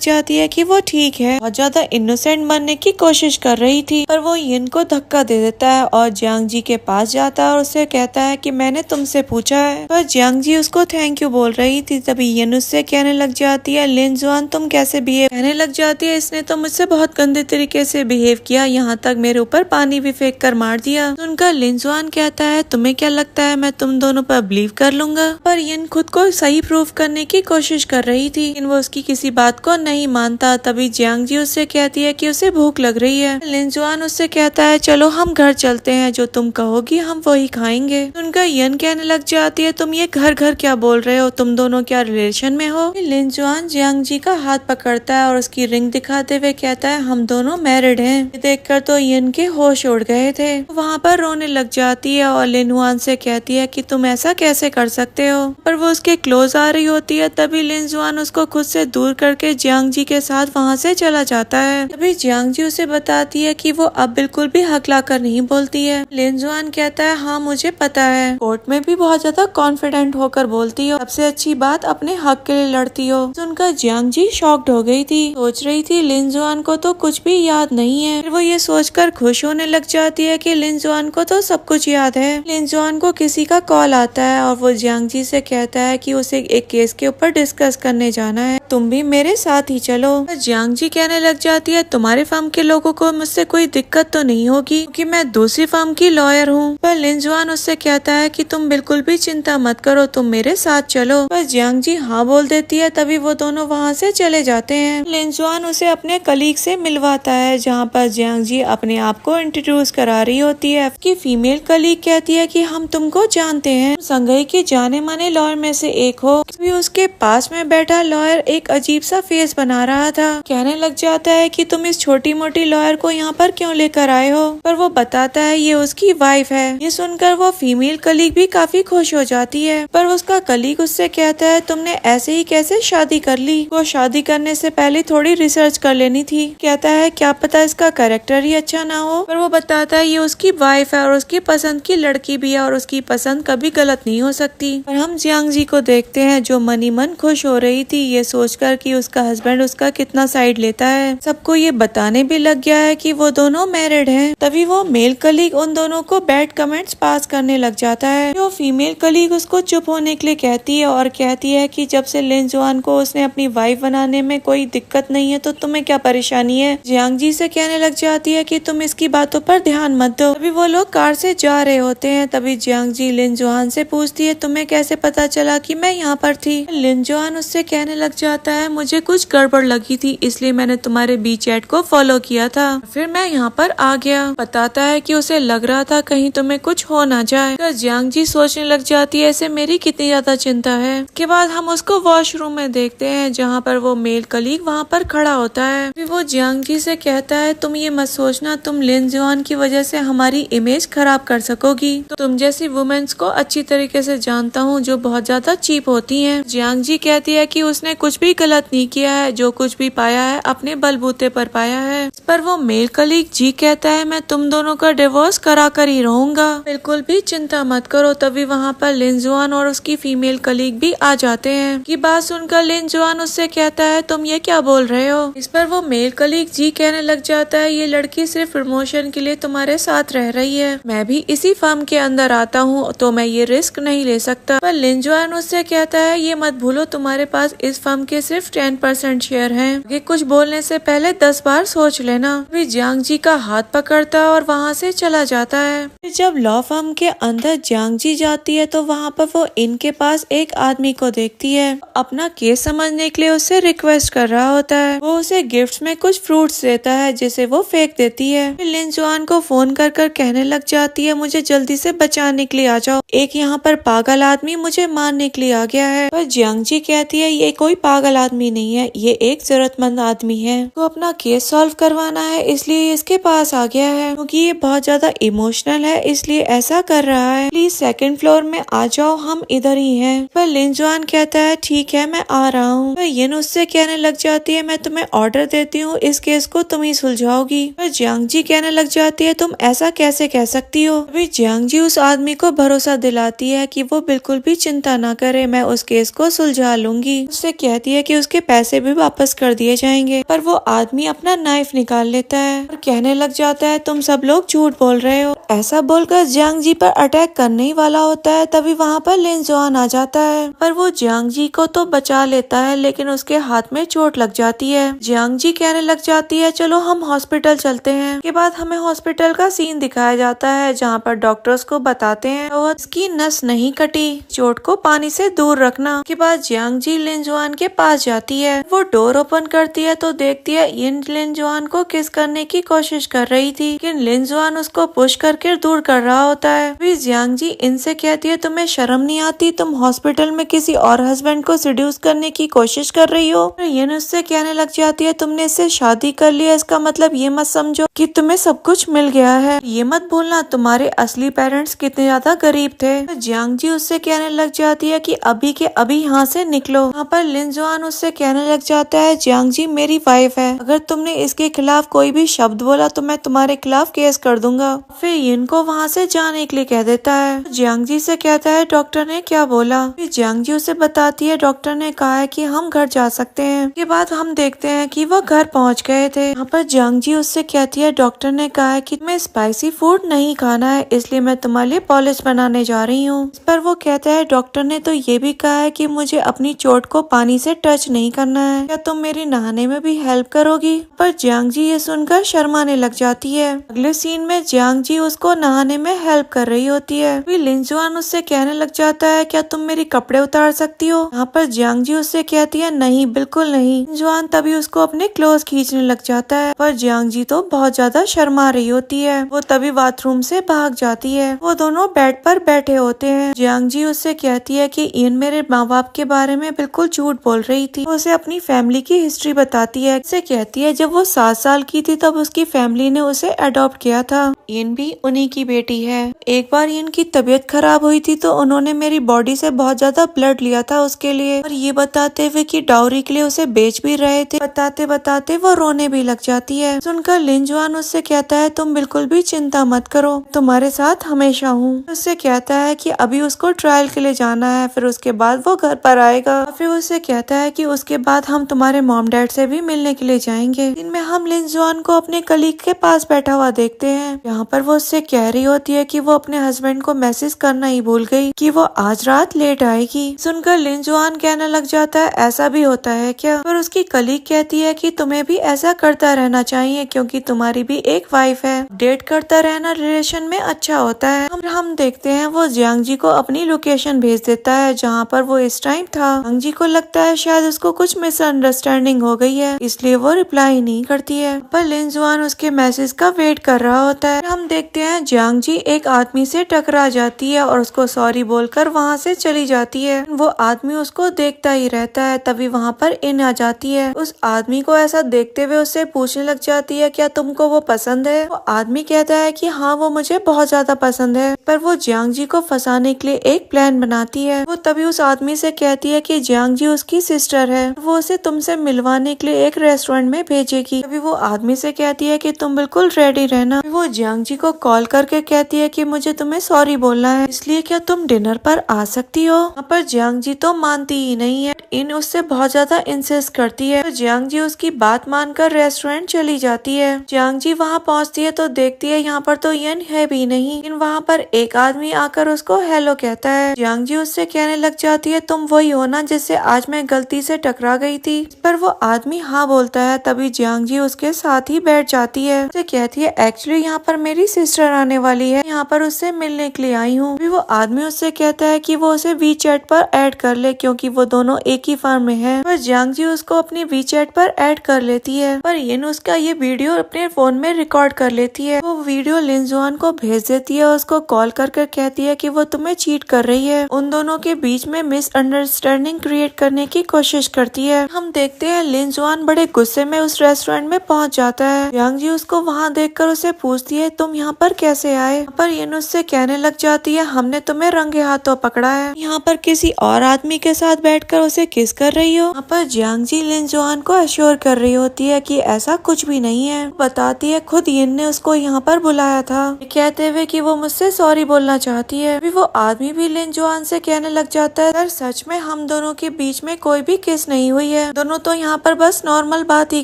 जाती है कि वो ठीक है, बहुत ज्यादा इनोसेंट बनने की कोशिश कर रही थी। पर वो यिन को धक्का दे देता है और जियांग जी के पास जाता है और उससे कहता है कि मैंने तुमसे पूछा है। पर जियांग जी उसको थैंक यू बोल रही थी। तभी यिन उससे कहने लग जाती है, लिन जुआन तुम कैसे बिहेव, कहने लग जाती है, इसने तो मुझसे बहुत गंदे तरीके से बिहेव किया, यहाँ तक मेरे ऊपर पानी भी फेंक कर मार दिया। तो उनका लिन जुआन कहता है, तुम्हें क्या लगता है मैं तुम दोनों पर बिलीव कर लूंगा? पर यिन खुद को सही प्रूव करने की कोशिश कर रही थी, लेकिन वो उसकी किसी बात को नहीं मानता। तभी जियांग जी उससे कहती है कि उसे भूख लग रही है। लिन जुआन उससे कहता है, चलो हम घर चलते हैं, जो तुम कहोगी हम वही खाएंगे। तो उनका यिन कहने लग जाती है, तुम ये घर घर क्या बोल रहे हो, तुम दोनों क्या रिलेशन में हो? लिन जुआन जियांग जी का हाथ पकड़ता है और उसकी रिंग दिखाते हुए कहता है, हम दोनों मैरिड हैं। ये देखकर तो यिन के होश उड़ गए थे। वहाँ पर रोने लग जाती है और लिन जुआन से कहती है कि तुम ऐसा कैसे कर सकते हो? पर वो उसके क्लोज आ रही होती है। तभी लिन जुआन उसको खुद से दूर करके जियांग जी के साथ वहाँ से चला जाता है। तभी जियांग जी उसे बताती है कि वो अब बिल्कुल भी हकला कर नहीं बोलती है। लिन जुआन कहता है, हाँ मुझे पता है, कोर्ट में भी बहुत ज्यादा कॉन्फिडेंट होकर बोलती हो, सबसे अच्छी बात अपने हक के लिए लड़ती हो। सुनकर जियांग जी शॉक्ड हो गई थी, सोच रही थी लिन जुआन को तो कुछ भी याद नहीं है। फिर वो ये सोचकर खुश होने लग जाती है कि लिन जुआन को तो सब कुछ याद है। लिन जुआन को किसी का कॉल आता है और वो जियांग जी से कहता है कि उसे एक केस के ऊपर डिस्कस करने जाना है, तुम भी मेरे साथ ही चलो। जियांग जी कहने लग जाती है, तुम्हारे फर्म के लोगों को मुझसे कोई दिक्कत तो नहीं होगी क्योंकि मैं दूसरी फर्म की लॉयर हूँ। पर लिन जुआन उससे कहता है कि तुम बिल्कुल भी चिंता मत करो, तुम मेरे साथ चलो। पर जियांग जी हाँ बोल देती है। तभी वो दोनों वहाँ से चले जाते हैं। लिन जुआन उसे अपने कलीग से मिलवाता है, जहाँ पर जियांग जी अपने आप को इंट्रोड्यूस करा रही होती है। की फीमेल कलीग कहती है कि हम तुमको जानते हैं, संघई के जाने माने लॉयर में से एक हो। भी उसके पास में बैठा लॉयर एक अजीब सा फेस बना रहा था, कहने लग जाता है कि तुम इस छोटी मोटी लॉयर को यहाँ पर क्यों लेकर आए हो? पर वो बताता है ये उसकी वाइफ है। ये सुनकर वो फीमेल कलीग भी काफी खुश हो जाती है। पर उसका कलीग उससे कहता है, तुमने ऐसे ही कैसे शादी कर ली? वो शादी करने से पहले थोड़ी रिसर्च कर लेनी थी। कहता है क्या पता इसका कैरेक्टर ही अच्छा ना हो। पर वो बताता है ये उसकी वाइफ है और उसकी पसंद की लड़की भी है और उसकी पसंद कभी गलत नहीं हो सकती। पर हम जियांग जी को देखते हैं जो मनी मन खुश हो रही थी ये सोचकर कि उसका हस्बैंड उसका कितना साइड लेता है। सबको ये बताने भी लग गया है कि वो दोनों मैरिड हैं। तभी वो मेल कलीग उन दोनों को बैड कमेंट्स पास करने लग जाता है। जो फीमेल कलीग उसको चुप होने के लिए कहती है और कहती है कि जब से लिन जुआन को उसने अपनी वाइफ बनाने में कोई दिक्कत नहीं है तो तुम्हें क्या परेशानी है? जियांग जी से कहने लग जाती है कि तुम इसकी बातों पर ध्यान मत दो। तभी वो लोग कार से जा रहे होते हैं। तभी जियांग जी लिन जुआन से पूछती है, तुम्हें कैसे पता चला कि मैं यहाँ पर थी? लिन जुआन उससे कहने लग जाता है, मुझे कुछ गड़बड़ लगी थी इसलिए मैंने तुम्हारे बी चैट को फॉलो किया था, फिर मैं यहाँ पर आ गया। बताता है कि उसे लग रहा था कहीं तुम्हें कुछ हो ना जाए। तो जियांग जी सोचने लग जाती है ऐसे मेरी कितनी ज्यादा चिंता है। के बाद हम उसको वॉशरूम में देखते हैं जहाँ पर वो मेल कलीग वहाँ पर खड़ा होता है। फिर वो जियांग जी से कहता है, तुम ये मत सोचना तुम लिन जुआन की वजह से हमारी इमेज खराब कर सकोगी। तो तुम जैसी वुमेन्स को अच्छी तरीके से जानता हूँ जो बहुत ज्यादा चीप होती हैं। जियांग जी कहती है कि उसने कुछ भी गलत नहीं किया है, जो कुछ भी पाया है अपने बलबूते पर पाया है। इस पर वो मेल कलीग जी कहता है, मैं तुम दोनों का डिवोर्स करा कर ही रहूंगा, बिल्कुल भी चिंता मत करो। तभी वहाँ पर लिन जुआन और उसकी फीमेल कलीग भी आ जाते हैं। की बात सुनकर लिन जुआन उससे कहता है, तुम ये क्या बोल रहे हो? इस पर वो मेल कलीग जी कहने लग जाता है, ये लड़की सिर्फ प्रमोशन के लिए तुम्हारे साथ रह रही है, मैं भी इसी फर्म के अंदर आता हूँ तो मैं ये रिस्क नहीं ले सकता। पर लिन जुआन उससे कहता है, ये मत भूलो तुम्हारे पास इस फर्म के सिर्फ 10% शेयर हैं, ये कुछ बोलने से पहले 10 बार सोच लेना। भी जियांग जी का हाथ पकड़ता और वहाँ से चला जाता है। जब लॉ फर्म के अंदर जियांग जी जाती है तो वहाँ पर वो इनके पास एक आदमी को देखती है, अपना केस समझने के लिए उससे रिक्वेस्ट कर रहा होता है। वो उसे गिफ्ट में कुछ फ्रूट्स देता है जिसे वो फेंक देती है। लिन जुआन को फोन कर कर कहने लग जाती है, मुझे जल्दी से बचाने के लिए आ जाओ, एक यहाँ पर पागल आदमी मुझे मारने के लिए आ गया है। पर जियांग जी कहती है, ये कोई पागल आदमी नहीं है, ये एक जरूरतमंद आदमी है, वो अपना केस सॉल्व करवाना है इसलिए इसके पास आ गया है, क्योंकि ये बहुत ज्यादा इमोशनल है इसलिए ऐसा कर रहा है। प्लीज सेकंड फ्लोर में आ जाओ, हम इधर ही हैं। पर लिन जुआन कहता है, ठीक है मैं आ रहा हूँ। पर यिन उससे कहने लग जाती है, मैं तुम्हें ऑर्डर देती हूँ, इस केस को तुम ही सुलझाओगी। पर जियांग जी कहने लग जाती है, तुम ऐसा कैसे कह सकती हो। अभी जियांग जी उस आदमी को भरोसा दिलाती है कि वो बिल्कुल भी चिंता ना करे, मैं उस केस को सुलझा लूंगी। उससे कहती है कि उसके पैसे भी वापस कर दिए जाएंगे। पर वो आदमी अपना नाइफ निकाल लेता है और कहने लग जाता है, तुम सब लोग झूठ बोल रहे हो। ऐसा बोलकर जियांग जी पर अटैक करने ही वाला होता है, तभी वहाँ पर लिन जुआन आ जाता है। पर वो जियांग जी को तो बचा लेता है लेकिन उसके हाथ में चोट लग जाती है। जियांग जी कहने लग जाती है, चलो हम हॉस्पिटल चलते हैं। के बाद हमें हॉस्पिटल का सीन दिखाया जाता है जहाँ पर डॉक्टर्स को बताते हैं और इसकी नस नहीं कटी, चोट को पानी से दूर रखना। के बाद जियांग जी लिन जुआन के पास जाती है, वो डोर ओपन करती है तो देखती है इन लिन जुआन को किस करने की कोशिश कर रही थी, लेकिन लिन जुआन उसको पुश करके दूर कर रहा होता है। फिर जियांग जी इनसे कहती है, तुम्हें शर्म नहीं आती, तुम हॉस्पिटल में किसी और हस्बैंड को सिड्यूस करने की कोशिश कर रही हो। ये उससे कहने लग जाती है, तुमने इससे शादी कर लिया, इसका मतलब ये मत समझो कि तुम्हें सब कुछ मिल गया है, ये मत भूलना तुम्हारे असली पेरेंट्स कितने ज्यादा गरीब थे। तो जियांग जी उससे कहने लग जाती है कि अभी के अभी यहाँ से निकलो। यहाँ पर लिन जुआन उससे कहने लग जाता है, जियांग जी मेरी वाइफ है, अगर तुमने इसके खिलाफ कोई भी शब्द बोला तो मैं तुम्हारे खिलाफ केस कर दूंगा। फिर इनको वहाँ से जाने के लिए कह देता है। जियांग जी से कहता है, डॉक्टर ने क्या बोला। फिर जियांग जी उसे बताती है, डॉक्टर ने कहा है कि हम घर जा सकते हैं। के बाद हम देखते हैं कि वो घर पहुँच गए थे। यहाँ पर जियांग जी उससे कहती है, डॉक्टर ने कहा है कि तुम्हें स्पाइसी फूड नहीं खाना है, इसलिए मैं तुम्हारे लिए पॉलिश बनाने जा रही हूँ। इस पर वो कहता है, डॉक्टर ने तो ये भी कहा है कि मुझे अपनी चोट को पानी से टच नहीं करना है, क्या तुम मेरी नहाने में भी हेल्प करोगी। पर जियांग जी ये सुनकर शर्माने लग जाती है। अगले सीन में जियांग जी उसको नहाने में हेल्प कर रही होती है। फिर लिन जुआन उससे कहने लग जाता है, क्या तुम मेरी कपड़े उतार सकती हो। यहाँ पर जियांग जी उससे कहती है, नहीं बिल्कुल नहीं। लिन जुआन तभी उसको अपने क्लोज खींचने लग जाता है, पर जियांग जी तो बहुत ज्यादा शर्मा रही होती है। वो तभी बाथरूम से भाग जाती है। वो दोनों बेड पर बैठे होते हैं। जियांग जी उससे कहती है कि इन मेरे माँ बाप के बारे में बिल्कुल झूठ बोल रही थी। वो उसे अपनी फैमिली की हिस्ट्री बताती है। उसे कहती है, जब वो 7 साल की थी तब उसकी फैमिली ने उसे अडॉप्ट किया था, इन भी उन्हीं की बेटी है। एक बार इनकी तबीयत खराब हुई थी तो उन्होंने मेरी बॉडी से बहुत ज्यादा ब्लड लिया था उसके लिए, और ये बताते हुए कि डाउरी के लिए उसे बेच भी रहे थे। बताते बताते वो रोने भी लग जाती है। सुनकर लिन जुआन उससे कहता है, तुम बिल्कुल भी चिंता मत करो, तुम्हारे साथ हमेशा हूँ। उससे कहता है कि अभी उसको ट्रायल के लिए जाना है, फिर उसके बाद वो घर पर आएगा। फिर उससे कहता है कि उसके बाद हम तुम्हारे मॉम डैड से भी मिलने के लिए जाएंगे। इनमें हम लिन जुआन को अपने कलीग के पास बैठा हुआ देखते हैं। यहाँ पर वो उससे कह रही होती है कि वो अपने हस्बैंड को मैसेज करना ही भूल गई कि वो आज रात लेट आएगी। सुनकर लिन जुआन कहने लग जाता है, ऐसा भी होता है क्या। पर उसकी कलीग कहती है कि तुम्हें भी ऐसा करता रहना चाहिए क्योंकि तुम्हारी भी एक वाइफ है, डेट करता रहना रिलेशन में अच्छा होता है। हम देखते हैं वो जियांग जी को अपनी लोकेशन भेज देता है जहाँ पर वो इस टाइम था। जियांग जी को लगता है शायद उसको कुछ मिसअंडरस्टैंडिंग हो गई है, इसलिए वो रिप्लाई नहीं करती है। पर लिन जुआन उसके मैसेज का वेट कर रहा होता है। हम देखते हैं जियांग जी एक आदमी से टकरा जाती है और उसको सॉरी बोलकर वहाँ से चली जाती है। वो आदमी उसको देखता ही रहता है। तभी वहाँ पर इन आ जाती है। उस आदमी को ऐसा देखते हुए उससे पूछने लग जाती है, क्या तुमको वो पसंद है। वो आदमी कहता है कि हाँ वो मुझे बहुत ज्यादा पसंद है। पर वो जियांग जी को फंसाने के लिए एक प्लान बनाती है। वो तभी उस आदमी से कहती है कि जियांग जी उसकी सिस्टर है, वो उसे तुमसे मिलवाने के लिए एक रेस्टोरेंट में भेजेगी। तभी वो आदमी से कहती है कि तुम बिल्कुल रेडी रहना। वो जियांग जी को कॉल करके कहती है कि मुझे तुम्हें सॉरी बोलना है, इसलिए क्या तुम डिनर पर आ सकती हो। यहाँ पर जियांग जी तो मानती ही नहीं है। इन उससे बहुत ज्यादा इंसिस्ट करती है। तो जियांग जी उसकी बात मानकर रेस्टोरेंट चली जाती है। जियांग जी वहाँ पहुँचती है तो देखती है यहाँ पर तो यन है भी नहीं, लेकिन वहाँ पर एक आदमी आकर उसको हेलो कहता है। जियांग जी उससे कहने लग जाती है, तुम वही हो ना जिससे आज मैं गलती से टकरा गई थी। पर वो आदमी हाँ बोलता है। तभी जियांग जी उसके साथ ही बैठ जाती है। उसे कहती है, एक्चुअली यहाँ पर मेरी सिस्टर आने करने वाली है, यहाँ पर उससे मिलने के लिए आई हूँ। अभी वो आदमी उससे कहता है कि वो उसे वीचैट पर ऐड कर ले क्योंकि वो दोनों एक ही फर्म में है। पर जियांग जी उसको अपनी वीचैट पर ऐड कर लेती है, पर यिन उसका ये वीडियो अपने फोन में रिकॉर्ड कर लेती है। वो वीडियो लिन जुआन को भेज देती है, उसको कॉल कर कहती है कि वो तुम्हें चीट कर रही है। उन दोनों के बीच में मिसअंडरस्टैंडिंग क्रिएट करने की कोशिश करती है। हम देखते हैं लिन जुआन बड़े गुस्से में उस रेस्टोरेंट में पहुंच जाता है। जियांग जी उसको वहां देखकर उसे पूछती है तुम यहाँ पर कैसे आए, पर यिन उससे कहने लग जाती है हमने तुम्हें रंगे हाथों पकड़ा है, यहाँ पर किसी और आदमी के साथ बैठकर उसे किस कर रही हो। यहाँ पर जियांग जी लिन जुआन को अश्योर कर रही होती है कि ऐसा कुछ भी नहीं है। बताती है खुद यिन ने उसको यहाँ पर बुलाया था, कहते हुए कि वो मुझसे सॉरी बोलना चाहती है। अभी वो आदमी भी लिन जुआन से कहने लग जाता है सर सच में हम दोनों के बीच में कोई भी किस नहीं हुई है, दोनों तो यहाँ पर बस नॉर्मल बात ही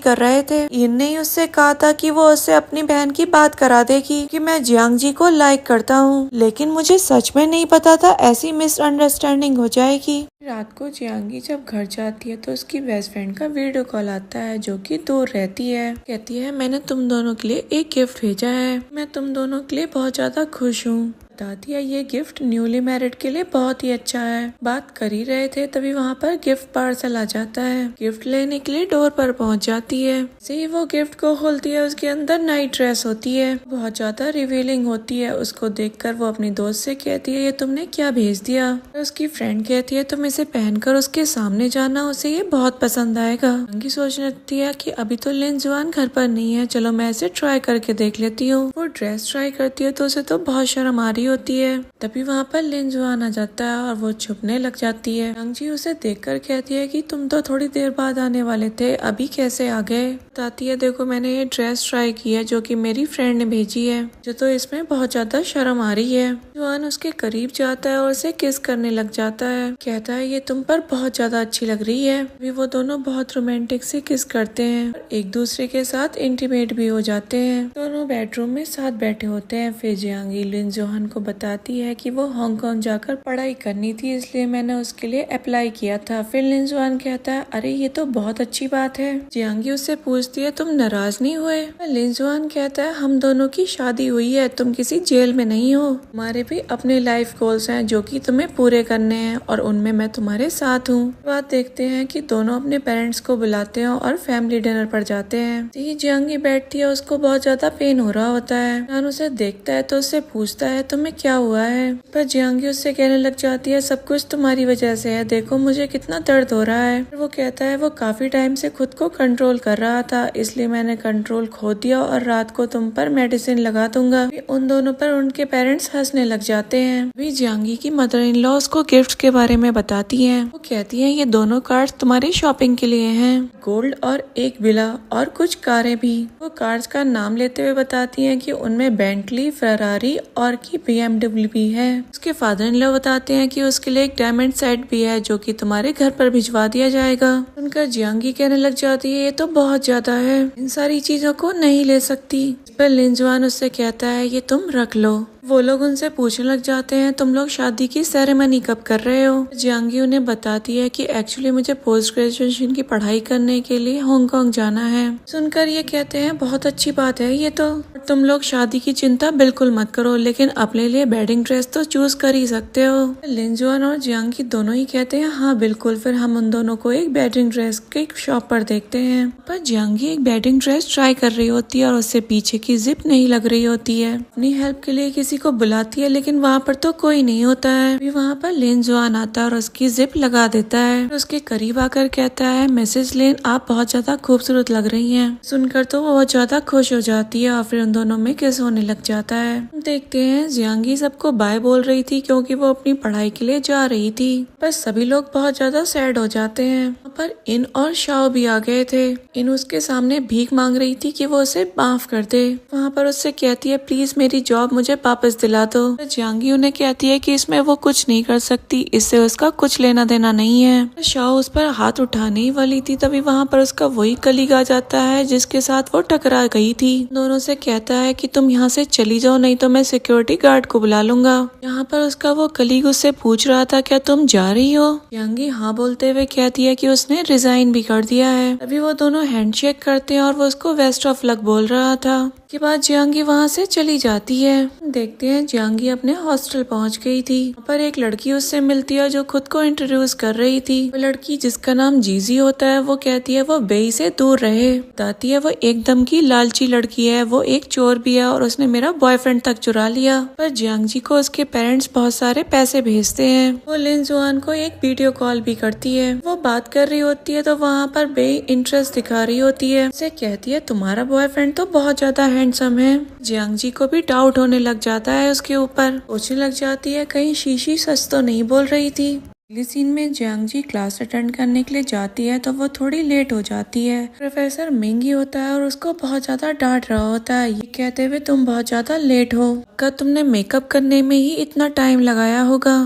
कर रहे थे। यिन ने ही उससे कहा था कि वो उससे अपनी बहन की बात करा देगी कि मैं जियांग जी को लाइक करता हूँ, लेकिन मुझे सच में नहीं पता था ऐसी मिसअंडरस्टैंडिंग हो जाएगी। रात को जियांगी जब घर जाती है तो उसकी बेस्ट फ्रेंड का वीडियो कॉल आता है जो कि दूर रहती है। कहती है मैंने तुम दोनों के लिए एक गिफ्ट भेजा है, मैं तुम दोनों के लिए बहुत ज्यादा खुश हूँ। बताती है ये गिफ्ट न्यूली मैरिड के लिए बहुत ही अच्छा है। बात कर ही रहे थे तभी वहाँ पर गिफ्ट पार्सल आ जाता है। गिफ्ट लेने के लिए डोर पर पहुँच जाती है। जैसे ही वो गिफ्ट को खोलती है उसके अंदर नाइट ड्रेस होती है, बहुत ज्यादा रिवीलिंग होती है। उसको देखकर वो अपनी दोस्त से कहती है ये तुमने क्या भेज दिया। उसकी फ्रेंड कहती है तुम इसे पहनकर उसके सामने जाना, उसे ये बहुत पसंद आएगा। अंगी सोचने लगती है कि अभी तो लिन जुआन घर पर नहीं है, चलो मैं इसे ट्राई करके देख लेती हूँ। वो ड्रेस ट्राई करती है तो उसे तो बहुत शर्म आ रही होती है। तभी वहाँ पर लिन जुआन आ जाता है और वो छुपने लग जाती है। जियांग जी उसे देखकर कहती है कि तुम तो थोड़ी देर बाद आने वाले थे, अभी कैसे आ गए। बताती है देखो मैंने ये ड्रेस ट्राई की है जो कि मेरी फ्रेंड ने भेजी है, जो तो इसमें बहुत ज्यादा शर्म आ रही है। जुआन उसके करीब जाता है और उसे किस करने लग जाता है, कहता है ये तुम पर बहुत ज्यादा अच्छी लग रही है। अभी वो दोनों बहुत रोमांटिक से किस करते हैं और एक दूसरे के साथ इंटीमेट भी हो जाते हैं। दोनों बेडरूम में साथ बैठे होते हैं। फिर जियांगी लिन जुआन को बताती है कि वो हांगकांग जाकर पढ़ाई करनी थी, इसलिए मैंने उसके लिए अप्लाई किया था। फिर लिन जुआन कहता है अरे ये तो बहुत अच्छी बात है। जियांगी उससे पूछती है तुम नाराज नहीं हुए। लिन जुआन कहता है हम दोनों की शादी हुई है, तुम किसी जेल में नहीं हो, हमारे भी अपने लाइफ गोल्स हैं जो कि तुम्हें पूरे करने हैं और उनमें मैं तुम्हारे साथ हूँ। बात देखते हैं कि दोनों अपने पेरेंट्स को बुलाते हैं और फैमिली डिनर पर जाते हैं। जियांगी बैठती है, उसको बहुत ज्यादा पेन हो रहा होता है। जियान उसे देखता है तो उससे पूछता है तुम्हें क्या हुआ है, पर जियांगी उससे कहने लग जाती है सब कुछ तुम्हारी वजह से है, देखो मुझे कितना दर्द हो रहा है। वो कहता है वो काफी टाइम से खुद को कंट्रोल कर रहा था, इसलिए मैंने कंट्रोल खो दिया और रात को तुम पर मेडिसिन लगा दूंगा। उन दोनों पर उनके पेरेंट्स हंसने लग जाते हैं। अभी जियांगी की मदर इन लॉ उसको गिफ्ट के बारे में बताती है। वो कहती है ये दोनों कार्ड्स तुम्हारी शॉपिंग के लिए हैं, गोल्ड और एक विला और कुछ कारें भी। वो कार्ड्स का नाम लेते हुए बताती हैं कि उनमें बेंटली, फरारी और की BMW भी है। उसके फादर इन लॉ बताते हैं कि उसके लिए एक डायमंड सेट भी है जो कि तुम्हारे घर पर भिजवा दिया जाएगा। उनका जियांगी कहने लग जाती है ये तो बहुत ज्यादा है, इन सारी चीजों को नहीं ले सकती। इस पर लिन जुआन उससे कहता है ये तुम रख लो। वो लोग उनसे पूछने लग जाते हैं तुम लोग शादी की सेरेमनी कब कर रहे हो। जियांगी उन्हें बताती है कि एक्चुअली मुझे पोस्ट ग्रेजुएशन की पढ़ाई करने के लिए हांगकांग जाना है। सुनकर ये कहते हैं बहुत अच्छी बात है ये तो, तुम लोग शादी की चिंता बिल्कुल मत करो, लेकिन अपने लिए वेडिंग ड्रेस तो चूज कर ही सकते हो। लिन जुआन और जियांगी दोनों ही कहते हैं हाँ बिल्कुल। फिर हम उन दोनों को एक वेडिंग ड्रेस के शॉप पर देखते हैं, पर जियांगी एक वेडिंग ड्रेस ट्राई कर रही होती है और उससे पीछे की जिप नहीं लग रही होती है। अपनी हेल्प के लिए किसी को बुलाती है लेकिन वहाँ पर तो कोई नहीं होता है। अभी वहाँ पर लिन जुआन आता है और उसकी जिप लगा देता है। उसके करीब आकर कहता है मिसेस लिन आप बहुत ज्यादा खूबसूरत लग रही हैं। सुनकर तो वो बहुत ज्यादा खुश हो जाती है और फिर उन दोनों में किस होने लग जाता है। देखते हैं जियांगी सबको बाय बोल रही थी क्योंकि वो अपनी पढ़ाई के लिए जा रही थी, पर सभी लोग बहुत ज्यादा सैड हो जाते हैं। पर इन और शाओ भी आ गए थे। इन उसके सामने भीख मांग रही थी कि वो उसे माफ कर दे। वहाँ पर उससे कहती है प्लीज मेरी जॉब मुझे वापस दिला दो। जियांगी उन्हें कहती है कि इसमें वो कुछ नहीं कर सकती, इससे उसका कुछ लेना देना नहीं है। शाओ उस पर हाथ उठाने ही वाली थी तभी वहाँ पर उसका वही कलीग आ जाता है जिसके साथ वो टकरा गई थी। दोनों से कहता है कि तुम यहाँ से चली जाओ नहीं तो मैं सिक्योरिटी गार्ड को बुला लूंगा। यहाँ पर उसका वो कलीग उससे पूछ रहा था क्या तुम जा रही हो। जियांगी हाँ बोलते हुए कहती है कि उसने रिजाइन भी कर दिया है। अभी वो दोनों हैंडशेक करते हैं और वो उसको बेस्ट ऑफ लक बोल रहा था। के बाद जियांगी वहाँ से चली जाती है। देखते हैं जियांगी अपने हॉस्टल पहुँच गई थी। वहाँ पर एक लड़की उससे मिलती है जो खुद को इंट्रोड्यूस कर रही थी। वो लड़की जिसका नाम जीजी होता है वो कहती है वो बेई से दूर रहे। बताती है वो एकदम की लालची लड़की है, वो एक चोर भी है और उसने मेरा बॉयफ्रेंड तक चुरा लिया। पर जियांगी को उसके पेरेंट्स बहुत सारे पैसे भेजते हैं। वो लिन जुआन को एक वीडियो कॉल भी करती है। वो बात कर रही होती है तो वहाँ पर बेई इंटरेस्ट दिखा रही होती है। उसे कहती है तुम्हारा बॉयफ्रेंड तो बहुत ज्यादा हैंडसम है। जियांगी को भी डाउट होने लग जाता है उसके ऊपर। सोचने लग जाती है कहीं शीशी सच तो नहीं बोल रही थी। अगले सीन में जियांगी क्लास अटेंड करने के लिए जाती है तो वो थोड़ी लेट हो जाती है। प्रोफेसर मिंगी होता है और उसको बहुत ज्यादा डांट रहा होता है, ये कहते हुए तुम बहुत ज्यादा लेट हो, क्या तुमने मेकअप करने में ही इतना टाइम लगाया होगा।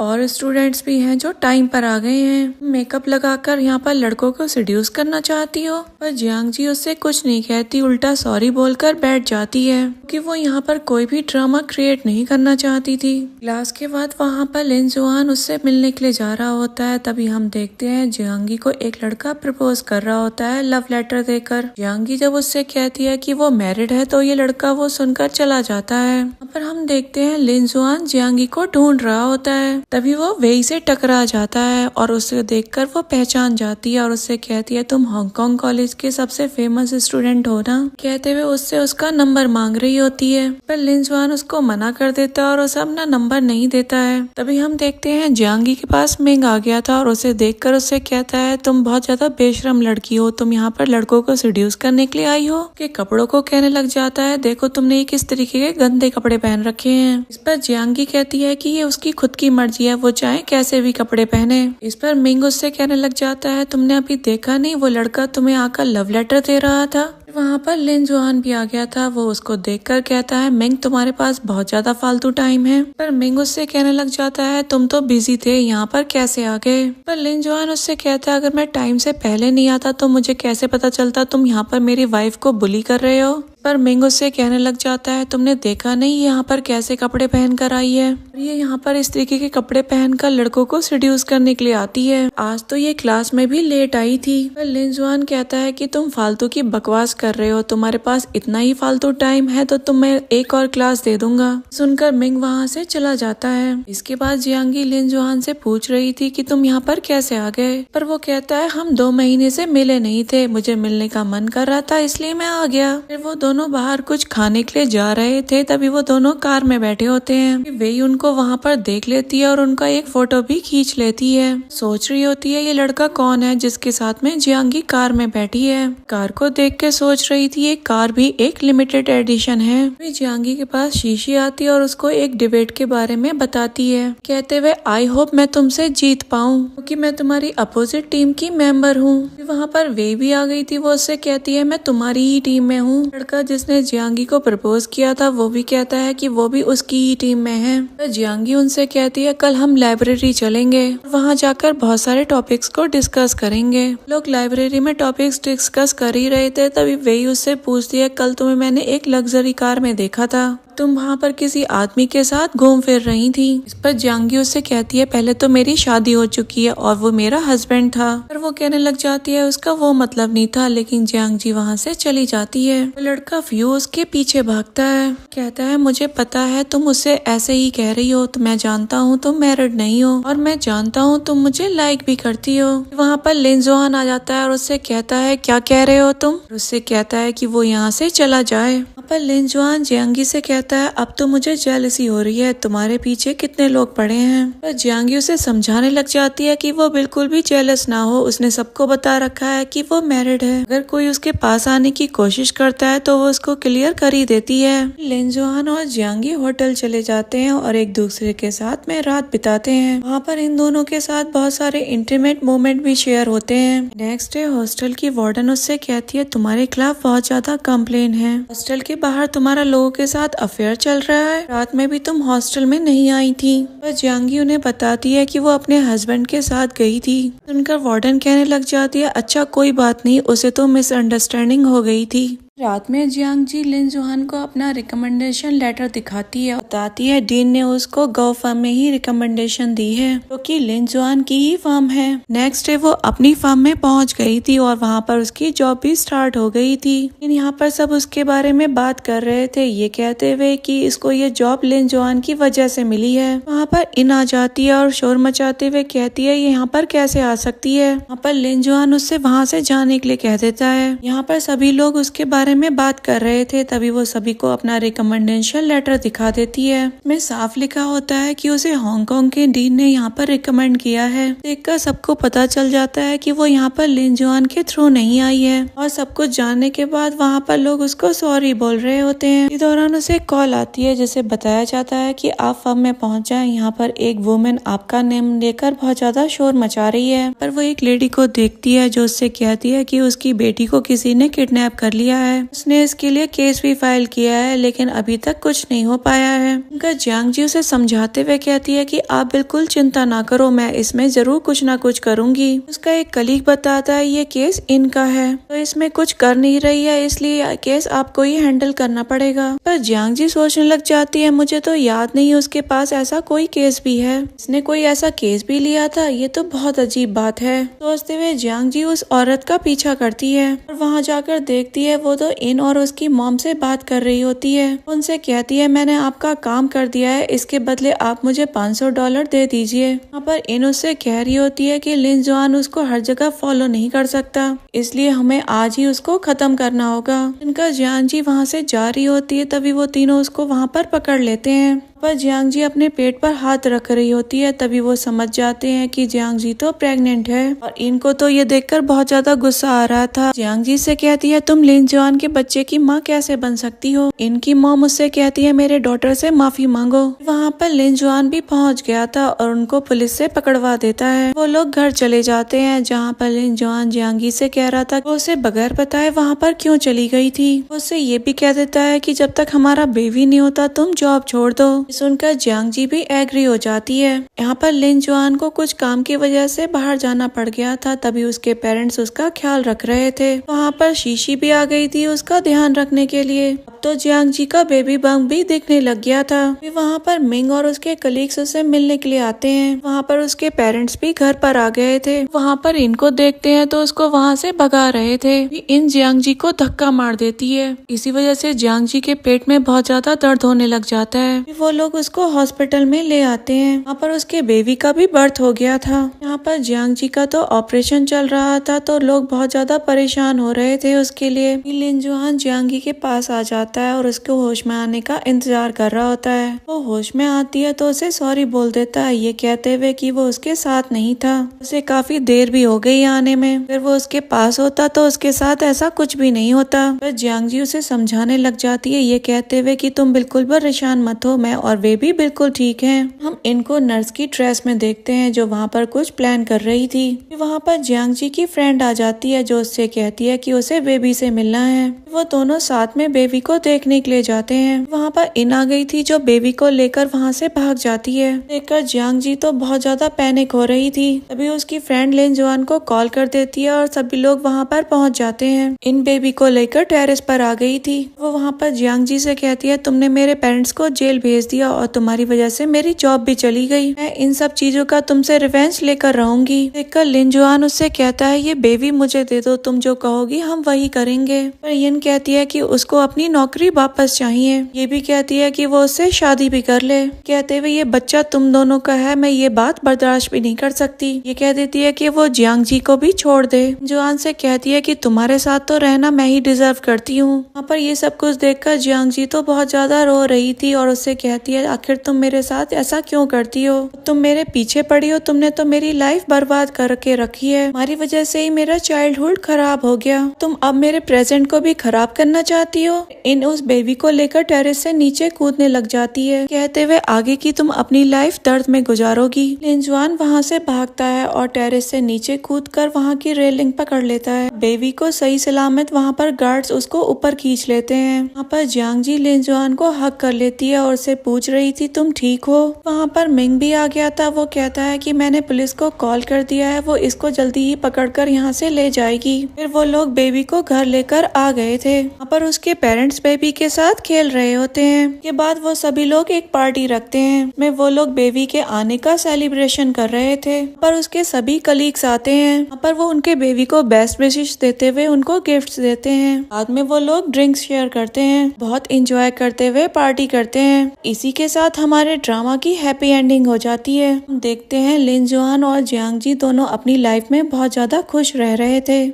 और स्टूडेंट्स भी हैं जो टाइम पर आ गए हैं। मेकअप लगाकर यहाँ पर लड़कों को सेड्यूस करना चाहती हो। पर जियांगी उससे कुछ नहीं कहती, उल्टा सॉरी बोलकर बैठ जाती है कि वो यहाँ पर कोई भी ड्रामा क्रिएट नहीं करना चाहती थी। क्लास के बाद वहाँ पर लिन जुआन उससे मिलने के लिए जा रहा होता है। तभी हम देखते हैं जियांगी को एक लड़का प्रपोज कर रहा होता है लव लेटर देकर। जियांगी जब उससे कहती है कि वो मैरिड है तो ये लड़का वो सुनकर चला जाता है। यहाँ पर हम देखते हैं लिन जुआन जियांगी को ढूंढ रहा होता है। तभी वो वेई से टकरा जाता है और उसे देखकर वो पहचान जाती है और उससे कहती है तुम हांगकांग कॉलेज के सबसे फेमस स्टूडेंट हो ना। कहते हुए उससे उसका नंबर मांग रही होती है पर लिन जुआन उसको मना कर देता है और उसे अपना नंबर नहीं देता है। तभी हम देखते हैं जियांगी के पास मिंग आ गया था और उसे देखकर उससे कहता है तुम बहुत ज्यादा बेशरम लड़की हो, तुम यहाँ पर लड़कों को सेड्यूस करने के लिए आई हो। के कपड़ों को कहने लग जाता है देखो तुमने ये किस तरीके के गंदे कपड़े पहन रखे हैं। इस पर जियांगी कहती है कि ये उसकी खुद की मर्जी है, वो चाहे कैसे भी कपड़े पहने। इस पर मिंग उससे कहने लग जाता है तुमने अभी देखा नहीं वो लड़का तुम्हें आकर लव लेटर दे रहा था। वहाँ पर लिन जुआन भी आ गया था। वो उसको देखकर कहता है मिंग तुम्हारे पास बहुत ज्यादा फालतू टाइम है। पर मिंग उससे कहने लग जाता है तुम तो बिजी थे, यहाँ पर कैसे आ गए। पर लिन जुआन उससे कहता है अगर मैं टाइम से पहले नहीं आता तो मुझे कैसे पता चलता तुम यहाँ पर मेरी वाइफ को बुली कर रहे हो। पर मिंग उससे कहने लग जाता है तुमने देखा नहीं यहाँ पर कैसे कपड़े पहन कर आई है। ये यहाँ पर इस तरीके के कपड़े पहनकर लड़कों को सेड्यूस करने के लिए आती है। आज तो ये क्लास में भी लेट आई थी। पर लिन जुआन कहता है कि तुम फालतू की बकवास कर रहे हो, तुम्हारे पास इतना ही फालतू टाइम है तो तुम्हें एक और क्लास दे दूंगा। सुनकर मिंग वहाँ से चला जाता है। इसके बाद जियांगी लिन जुआन से पूछ रही थी कि तुम यहाँ पर कैसे आ गए। पर वो कहता है हम 2 महीने से मिले नहीं थे, मुझे मिलने का मन कर रहा था इसलिए मैं आ गया। फिर वो दोनों बाहर कुछ खाने के लिए जा रहे थे। तभी वो दोनों कार में बैठे होते हैं। वे उनको वहाँ पर देख लेती है और उनका एक फोटो भी खींच लेती है। सोच रही होती है ये लड़का कौन है जिसके साथ में जियांगी कार में बैठी है। कार को देख के सोच रही थी ये कार भी एक लिमिटेड एडिशन है। जियांगी के पास शीशी आती है और उसको एक डिबेट के बारे में बताती है, कहते हुए आई होप मैं तुमसे जीत पाऊँ क्योंकि मैं तुम्हारी अपोजिट टीम की मेंबर हूँ। वहाँ पर वे भी आ गई थी। वो उससे कहती है मैं तुम्हारी ही टीम में हूँ। लड़का जिसने जियांगी को प्रपोज किया था वो भी कहता है कि वो भी उसकी ही टीम में है। तो जियांगी उनसे कहती है कल हम लाइब्रेरी चलेंगे, वहाँ जाकर बहुत सारे टॉपिक्स को डिस्कस करेंगे। लोग लाइब्रेरी में टॉपिक्स डिस्कस कर ही रहे थे। तभी वही उससे पूछती है कल तुम्हें मैंने एक लग्जरी कार में देखा था, तुम वहाँ पर किसी आदमी के साथ घूम फिर रही थी। इस पर जियांगी उससे कहती है पहले तो मेरी शादी हो चुकी है और वो मेरा हस्बैंड था। पर वो कहने लग जाती है उसका वो मतलब नहीं था। लेकिन जियांगी वहाँ से चली जाती है। वो लड़का फ्यू उसके पीछे भागता है, कहता है मुझे पता है तुम उससे ऐसे ही कह रही हो, तो मैं जानता हूँ तुम मैरिड नहीं हो और मैं जानता हूँ तुम मुझे लाइक भी करती हो। वहाँ पर लिन जुआन आ जाता है और उससे कहता है क्या कह रहे हो तुम। उससे कहता है कि वो यहाँ से चला जाए। पर लिन जुआन जियांगी से कहता है अब तो मुझे जेलसी हो रही है, तुम्हारे पीछे कितने लोग पड़े हैं। पर जियांगी उसे समझाने लग जाती है कि वो बिल्कुल भी जेलस ना हो, उसने सबको बता रखा है कि वो मैरिड है। अगर कोई उसके पास आने की कोशिश करता है तो वो उसको क्लियर कर ही देती है। लिन जुआन और जियांगी होटल चले जाते हैं और एक दूसरे के साथ में रात बिताते हैं। वहाँ पर इन दोनों के साथ बहुत सारे इंटीमेट मोमेंट भी शेयर होते हैं। नेक्स्ट डे हॉस्टल की वार्डन उससे कहती है तुम्हारे खिलाफ बहुत ज्यादा कंप्लेन है, हॉस्टल के बाहर तुम्हारा लोगों के साथ अफेयर चल रहा है, रात में भी तुम हॉस्टल में नहीं आई थी। पर जियांगी उन्हें बताती है कि वो अपने हस्बैंड के साथ गई थी। सुनकर वार्डन कहने लग जाती है अच्छा कोई बात नहीं, उसे तो मिसअंडरस्टैंडिंग हो गई थी। रात में जियांग जी लिन जुहान को अपना रिकमेंडेशन लेटर दिखाती है, बताती है डीन ने उसको गो फर्म में ही रिकमेंडेशन दी है, क्योंकि लिन जुहान की ही फर्म है। नेक्स्ट डे वो अपनी फर्म में पहुंच गई थी और वहां पर उसकी जॉब भी स्टार्ट हो गई थी। लेकिन यहाँ पर सब उसके बारे में बात कर रहे थे, ये कहते हुए कि इसको ये जॉब लिन जुहान की वजह से मिली है। वहाँ पर इन आ जाती है और शोर मचाते हुए कहती है ये यहाँ पर कैसे आ सकती है। वहाँ पर लिन जुहान उससे वहाँ से जाने के लिए कह देता है। यहाँ पर सभी लोग उसके बारे में बात कर रहे थे, तभी वो सभी को अपना रिकमेंडेशन लेटर दिखा देती है। में साफ लिखा होता है कि उसे हांगकांग के डीन ने यहाँ पर रिकमेंड किया है। देखकर सबको पता चल जाता है कि वो यहाँ पर लिन जुहान के थ्रू नहीं आई है, और सब कुछ जानने के बाद वहाँ पर लोग उसको सॉरी बोल रहे होते हैं। इस दौरान उसे कॉल आती है जिसे बताया जाता है कि आप फर्म में पहुँच जाए, यहाँ पर एक वुमेन आपका नेम लेकर बहुत ज्यादा शोर मचा रही है। पर वो एक लेडी को देखती है जो उससे कहती है कि उसकी बेटी को किसी ने किडनैप कर लिया है। उसने इसके लिए केस भी फाइल किया है, लेकिन अभी तक कुछ नहीं हो पाया है। उनका जियांग जी उसे समझाते हुए कहती है कि आप बिल्कुल चिंता ना करो, मैं इसमें जरूर कुछ ना कुछ करूंगी। उसका एक कलीग बताता है ये केस इनका है, तो इसमें कुछ कर नहीं रही है, इसलिए केस आपको ही हैंडल करना पड़ेगा। पर जियांग जी सोचने लग जाती है मुझे तो याद नहीं उसके पास ऐसा कोई केस भी है, इसने कोई ऐसा केस भी लिया था, ये तो बहुत अजीब बात है। सोचते हुए जियांग जी उस औरत का पीछा करती है और वहाँ जाकर देखती है वो तो इन और उसकी मॉम से बात कर रही होती है। उनसे कहती है मैंने आपका काम कर दिया है, इसके बदले आप मुझे $500 दे दीजिए। यहाँ पर इन उससे कह रही होती है कि लिन जुहान उसको हर जगह फॉलो नहीं कर सकता, इसलिए हमें आज ही उसको खत्म करना होगा। इनका जियांग जी वहाँ से जा रही होती है, तभी वो तीनों उसको वहाँ पर पकड़ लेते हैं। पर जियांग जी अपने पेट पर हाथ रख रही होती है, तभी वो समझ जाते हैं कि जियांग जी तो प्रेग्नेंट है, और इनको तो ये देखकर बहुत ज्यादा गुस्सा आ रहा था। जियांग जी से कहती है तुम लिन जुहान के बच्चे की माँ कैसे बन सकती हो। इनकी मॉम उससे कहती है मेरे डॉटर से माफी मांगो। वहाँ पर लिन जुहान भी पहुँच गया था और उनको पुलिस से पकड़वा देता है। वो लोग घर चले जाते हैं, जहाँ पर लिन जुहान जियांग जी से कह रहा था वो उसे बगैर बताए वहाँ पर क्यों चली गई थी। उससे ये भी कह देता है कि जब तक हमारा बेबी नहीं होता तुम जॉब छोड़ दो। सुनकर जियांग जी भी एग्री हो जाती है। यहाँ पर लिन जुहान को कुछ काम की वजह से बाहर जाना पड़ गया था, तभी उसके पेरेंट्स उसका ख्याल रख रहे थे। वहाँ पर शीशी भी आ गई थी उसका ध्यान रखने के लिए। अब तो जियांग जी का बेबी बम्प भी दिखने लग गया था। वहाँ पर मिंग और उसके कलीग्स उसे मिलने के लिए आते हैं। वहाँ पर उसके पेरेंट्स भी घर पर आ गए थे। वहाँ पर इनको देखते हैं तो उसको वहाँ से भगा रहे थे। इन जियांग जी को धक्का मार देती है, इसी वजह से जियांग जी के पेट में बहुत ज्यादा दर्द होने लग जाता है। वो लोग उसको हॉस्पिटल में ले आते हैं। वहाँ पर उसके बेबी का भी बर्थ हो गया था। यहाँ पर जियांग जी का तो ऑपरेशन चल रहा था, तो लोग बहुत ज्यादा परेशान हो रहे थे उसके लिए। लिन जुहान जियांग जी के पास आ जाता है और उसको होश में आने का इंतजार कर रहा होता है। वो होश में आती है तो उसे सॉरी बोल देता है, ये कहते हुए कि वो उसके साथ नहीं था, उसे काफी देर भी हो गई आने में। फिर वो उसके पास होता तो उसके साथ ऐसा कुछ भी नहीं होता। फिर जियांग जी उसे समझाने लग जाती है, ये कहते हुए कि तुम बिल्कुल परेशान मत हो, मैं और वे भी बिल्कुल ठीक हैं। हम इनको नर्स की ड्रेस में देखते हैं जो वहाँ पर कुछ प्लान कर रही थी। वहाँ पर जियांग जी की फ्रेंड आ जाती है जो उससे कहती है कि उसे बेबी से मिलना है। वो दोनों साथ में बेबी को देखने के लिए जाते हैं। वहाँ पर इन आ गई थी जो बेबी को लेकर वहाँ से भाग जाती है। देखकर जियांग जी तो बहुत ज्यादा पैनिक हो रही थी। तभी उसकी फ्रेंड लिन जुहान को कॉल कर देती है और सभी लोग वहाँ पर पहुँच जाते हैं। इन बेबी को लेकर टेरेस पर आ गई थी। वो वहाँ पर जियांग जी से कहती है तुमने मेरे पेरेंट्स को जेल भेज दिया और तुम्हारी वजह से मेरी जॉब भी चली गई। मैं इन सब चीजों का तुमसे रिवेंज लेकर रहूंगी। देखकर लिन जुहान उससे कहता है ये बेबी मुझे दे दो, तुम जो कहोगी हम वही करेंगे। पर यिन कहती है कि उसको अपनी नौकरी वापस चाहिए। ये भी कहती है कि वो उससे शादी भी कर ले। कहते हुए ये बच्चा तुम दोनों का है, मैं ये बात बर्दाश्त भी नहीं कर सकती। ये कह देती है कि वो जियांग जी को भी छोड़ दे। जुहान से कहती है कि तुम्हारे साथ तो रहना मैं ही डिजर्व करती हूँ। वहाँ पर ये सब कुछ देखकर जियांग जी तो बहुत ज्यादा रो रही थी और उससे कहती है आखिर तुम मेरे साथ ऐसा क्यों करती हो, तुम मेरे पीछे पड़ी हो, तुमने तो मेरी लाइफ बर्बाद करके रखी है, हमारी वजह से ही मेरा चाइल्डहुड खराब हो गया, तुम अब मेरे प्रेजेंट को भी खराब करना चाहती हो। लिन उस बेबी को लेकर टेरेस से नीचे कूदने लग जाती है, कहते हुए आगे की तुम अपनी लाइफ दर्द में गुजारोगी। लिन जुआन वहाँ से भागता है और टेरेस से नीचे कूदकर वहाँ की रेलिंग पकड़ लेता है। बेबी को सही सलामत वहाँ पर गार्ड्स उसको ऊपर खींच लेते हैं। वहाँ पर जियांग जी लिन जुआन को हक कर लेती है और उसे पूछ रही थी तुम ठीक हो। वहाँ पर मिंग भी आ गया था। वो कहता है कि मैंने पुलिस को कॉल कर दिया है, वो इसको जल्दी ही पकड़कर यहाँ से ले जाएगी। फिर वो लोग बेबी को घर लेकर आ गए थे। वहाँ पर उसके पेरेंट्स बेबी के साथ खेल रहे होते हैं। के बाद वो सभी लोग एक पार्टी रखते हैं में वो लोग बेबी के आने का सेलिब्रेशन कर रहे थे। पर उसके सभी कलीग्स आते हैं। वहाँ पर वो उनके बेबी को बेस्ट विशेस देते हुए उनको गिफ्ट्स देते हैं। बाद में वो लोग ड्रिंक्स शेयर करते हैं, बहुत इंजॉय करते हुए पार्टी करते हैं। इसी के साथ हमारे ड्रामा की हैप्पी एंडिंग हो जाती है। हम देखते हैं लिन जुआन और जियांग जी दोनों अपनी लाइफ में बहुत ज्यादा खुश रह रहे थे।